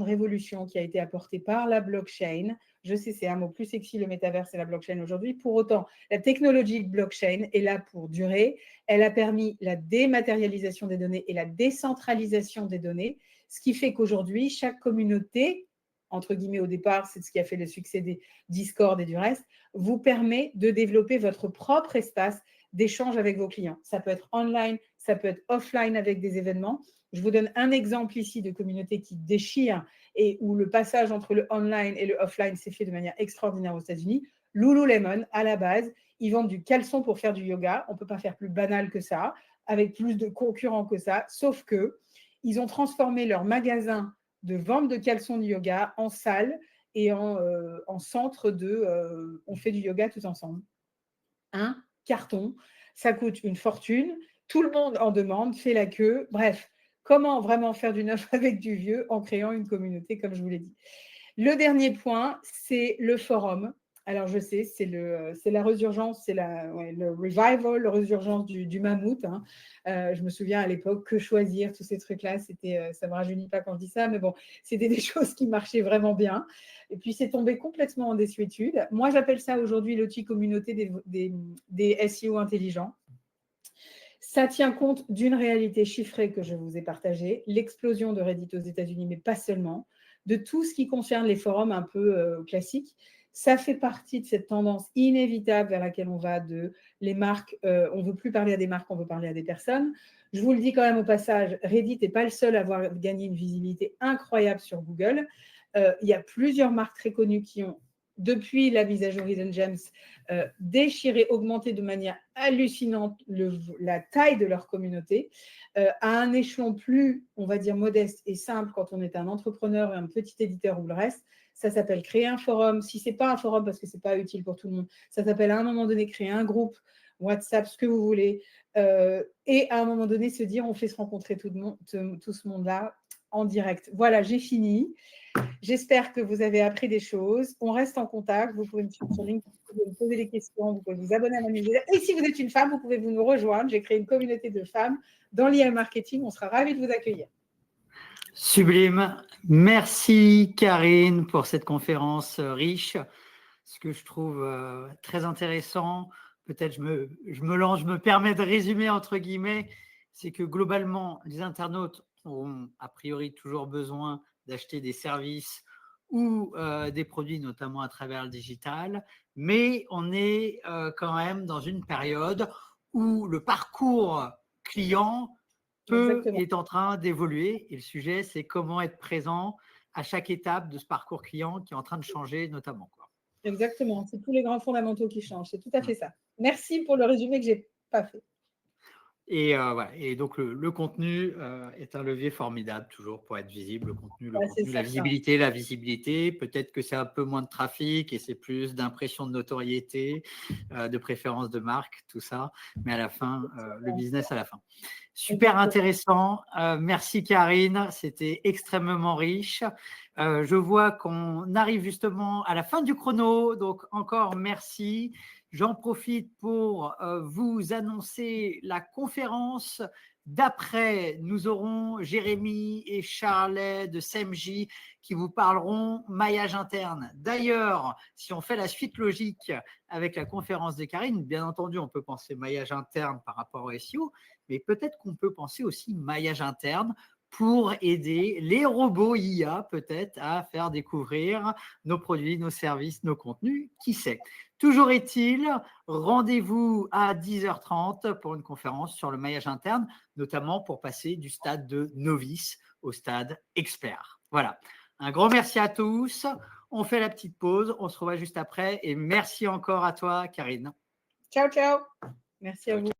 révolution qui a été apportée par la blockchain. Je sais, c'est un mot plus sexy, le métaverse et la blockchain aujourd'hui. Pour autant, la technologie blockchain est là pour durer. Elle a permis la dématérialisation des données et la décentralisation des données, ce qui fait qu'aujourd'hui, chaque communauté, entre guillemets au départ, c'est ce qui a fait le succès des Discord et du reste, vous permet de développer votre propre espace d'échange avec vos clients. Ça peut être online, ça peut être offline avec des événements. Je vous donne un exemple ici de communauté qui déchire et où le passage entre le online et le offline s'est fait de manière extraordinaire aux États-Unis. Lululemon, à la base, ils vendent du caleçon pour faire du yoga. On ne peut pas faire plus banal que ça, avec plus de concurrents que ça, sauf que ils ont transformé leur magasin de vente de caleçons de yoga en salle et en centre de on fait du yoga tout ensemble. Un carton, ça coûte une fortune, tout le monde en demande, fait la queue, bref. Comment vraiment faire du neuf avec du vieux en créant une communauté, comme je vous l'ai dit. Le dernier point, c'est le forum. Alors, je sais, c'est la résurgence, c'est le revival, la résurgence du mammouth. Hein. Je me souviens à l'époque, que choisir, tous ces trucs-là, ça ne me rajeunit pas quand je dis ça, mais bon, c'était des choses qui marchaient vraiment bien. Et puis, c'est tombé complètement en désuétude. Moi, j'appelle ça aujourd'hui l'outil communauté des SEO intelligents. Ça tient compte d'une réalité chiffrée que je vous ai partagée, l'explosion de Reddit aux États-Unis, mais pas seulement, de tout ce qui concerne les forums un peu classiques. Ça fait partie de cette tendance inévitable vers laquelle on va de les marques. On ne veut plus parler à des marques, on veut parler à des personnes. Je vous le dis quand même au passage, Reddit n'est pas le seul à avoir gagné une visibilité incroyable sur Google. Il y a plusieurs marques très connues qui ont, depuis la mise à jour Hidden Gems, déchiré, augmenté de manière hallucinante la taille de leur communauté à un échelon plus, on va dire, modeste et simple quand on est un entrepreneur et un petit éditeur ou le reste. Ça s'appelle créer un forum. Si ce n'est pas un forum parce que ce n'est pas utile pour tout le monde, ça s'appelle à un moment donné créer un groupe WhatsApp, ce que vous voulez. Et à un moment donné, se dire, on fait se rencontrer tout ce monde-là en direct. Voilà, j'ai fini. J'espère que vous avez appris des choses. On reste en contact. Vous pouvez me suivre sur LinkedIn, vous pouvez me poser des questions, vous pouvez vous abonner à ma newsletter. Et si vous êtes une femme, vous pouvez nous rejoindre. J'ai créé une communauté de femmes dans l'IA marketing. On sera ravis de vous accueillir. Sublime. Merci Karine pour cette conférence riche. Ce que je trouve très intéressant, peut-être je me lance, je me permets de résumer entre guillemets, c'est que globalement, les internautes ont a priori toujours besoin d'acheter des services ou des produits, notamment à travers le digital, mais on est quand même dans une période où le parcours client est en train d'évoluer. Et le sujet, c'est comment être présent à chaque étape de ce parcours client qui est en train de changer notamment. Exactement, c'est tous les grands fondamentaux qui changent, c'est tout à fait ça. Merci pour le résumé que je n'ai pas fait. Et, voilà. Et donc, le contenu est un levier formidable toujours pour être visible. Le contenu, la visibilité. Peut-être que c'est un peu moins de trafic et c'est plus d'impression de notoriété, de préférence de marque, tout ça. Mais à la fin, le business à la fin. Super intéressant. Merci Karine, c'était extrêmement riche. Je vois qu'on arrive justement à la fin du chrono, donc encore merci. J'en profite pour vous annoncer la conférence d'après. Nous aurons Jérémy et Charlet de SEMJ qui vous parleront maillage interne. D'ailleurs, si on fait la suite logique avec la conférence de Karine, bien entendu, on peut penser maillage interne par rapport au SEO, mais peut-être qu'on peut penser aussi maillage interne pour aider les robots IA peut-être à faire découvrir nos produits, nos services, nos contenus, qui sait. Toujours est-il, rendez-vous à 10h30 pour une conférence sur le maillage interne, notamment pour passer du stade de novice au stade expert. Voilà. Un grand merci à tous. On fait la petite pause. On se revoit juste après. Et merci encore à toi, Karine. Ciao, ciao. Merci à vous.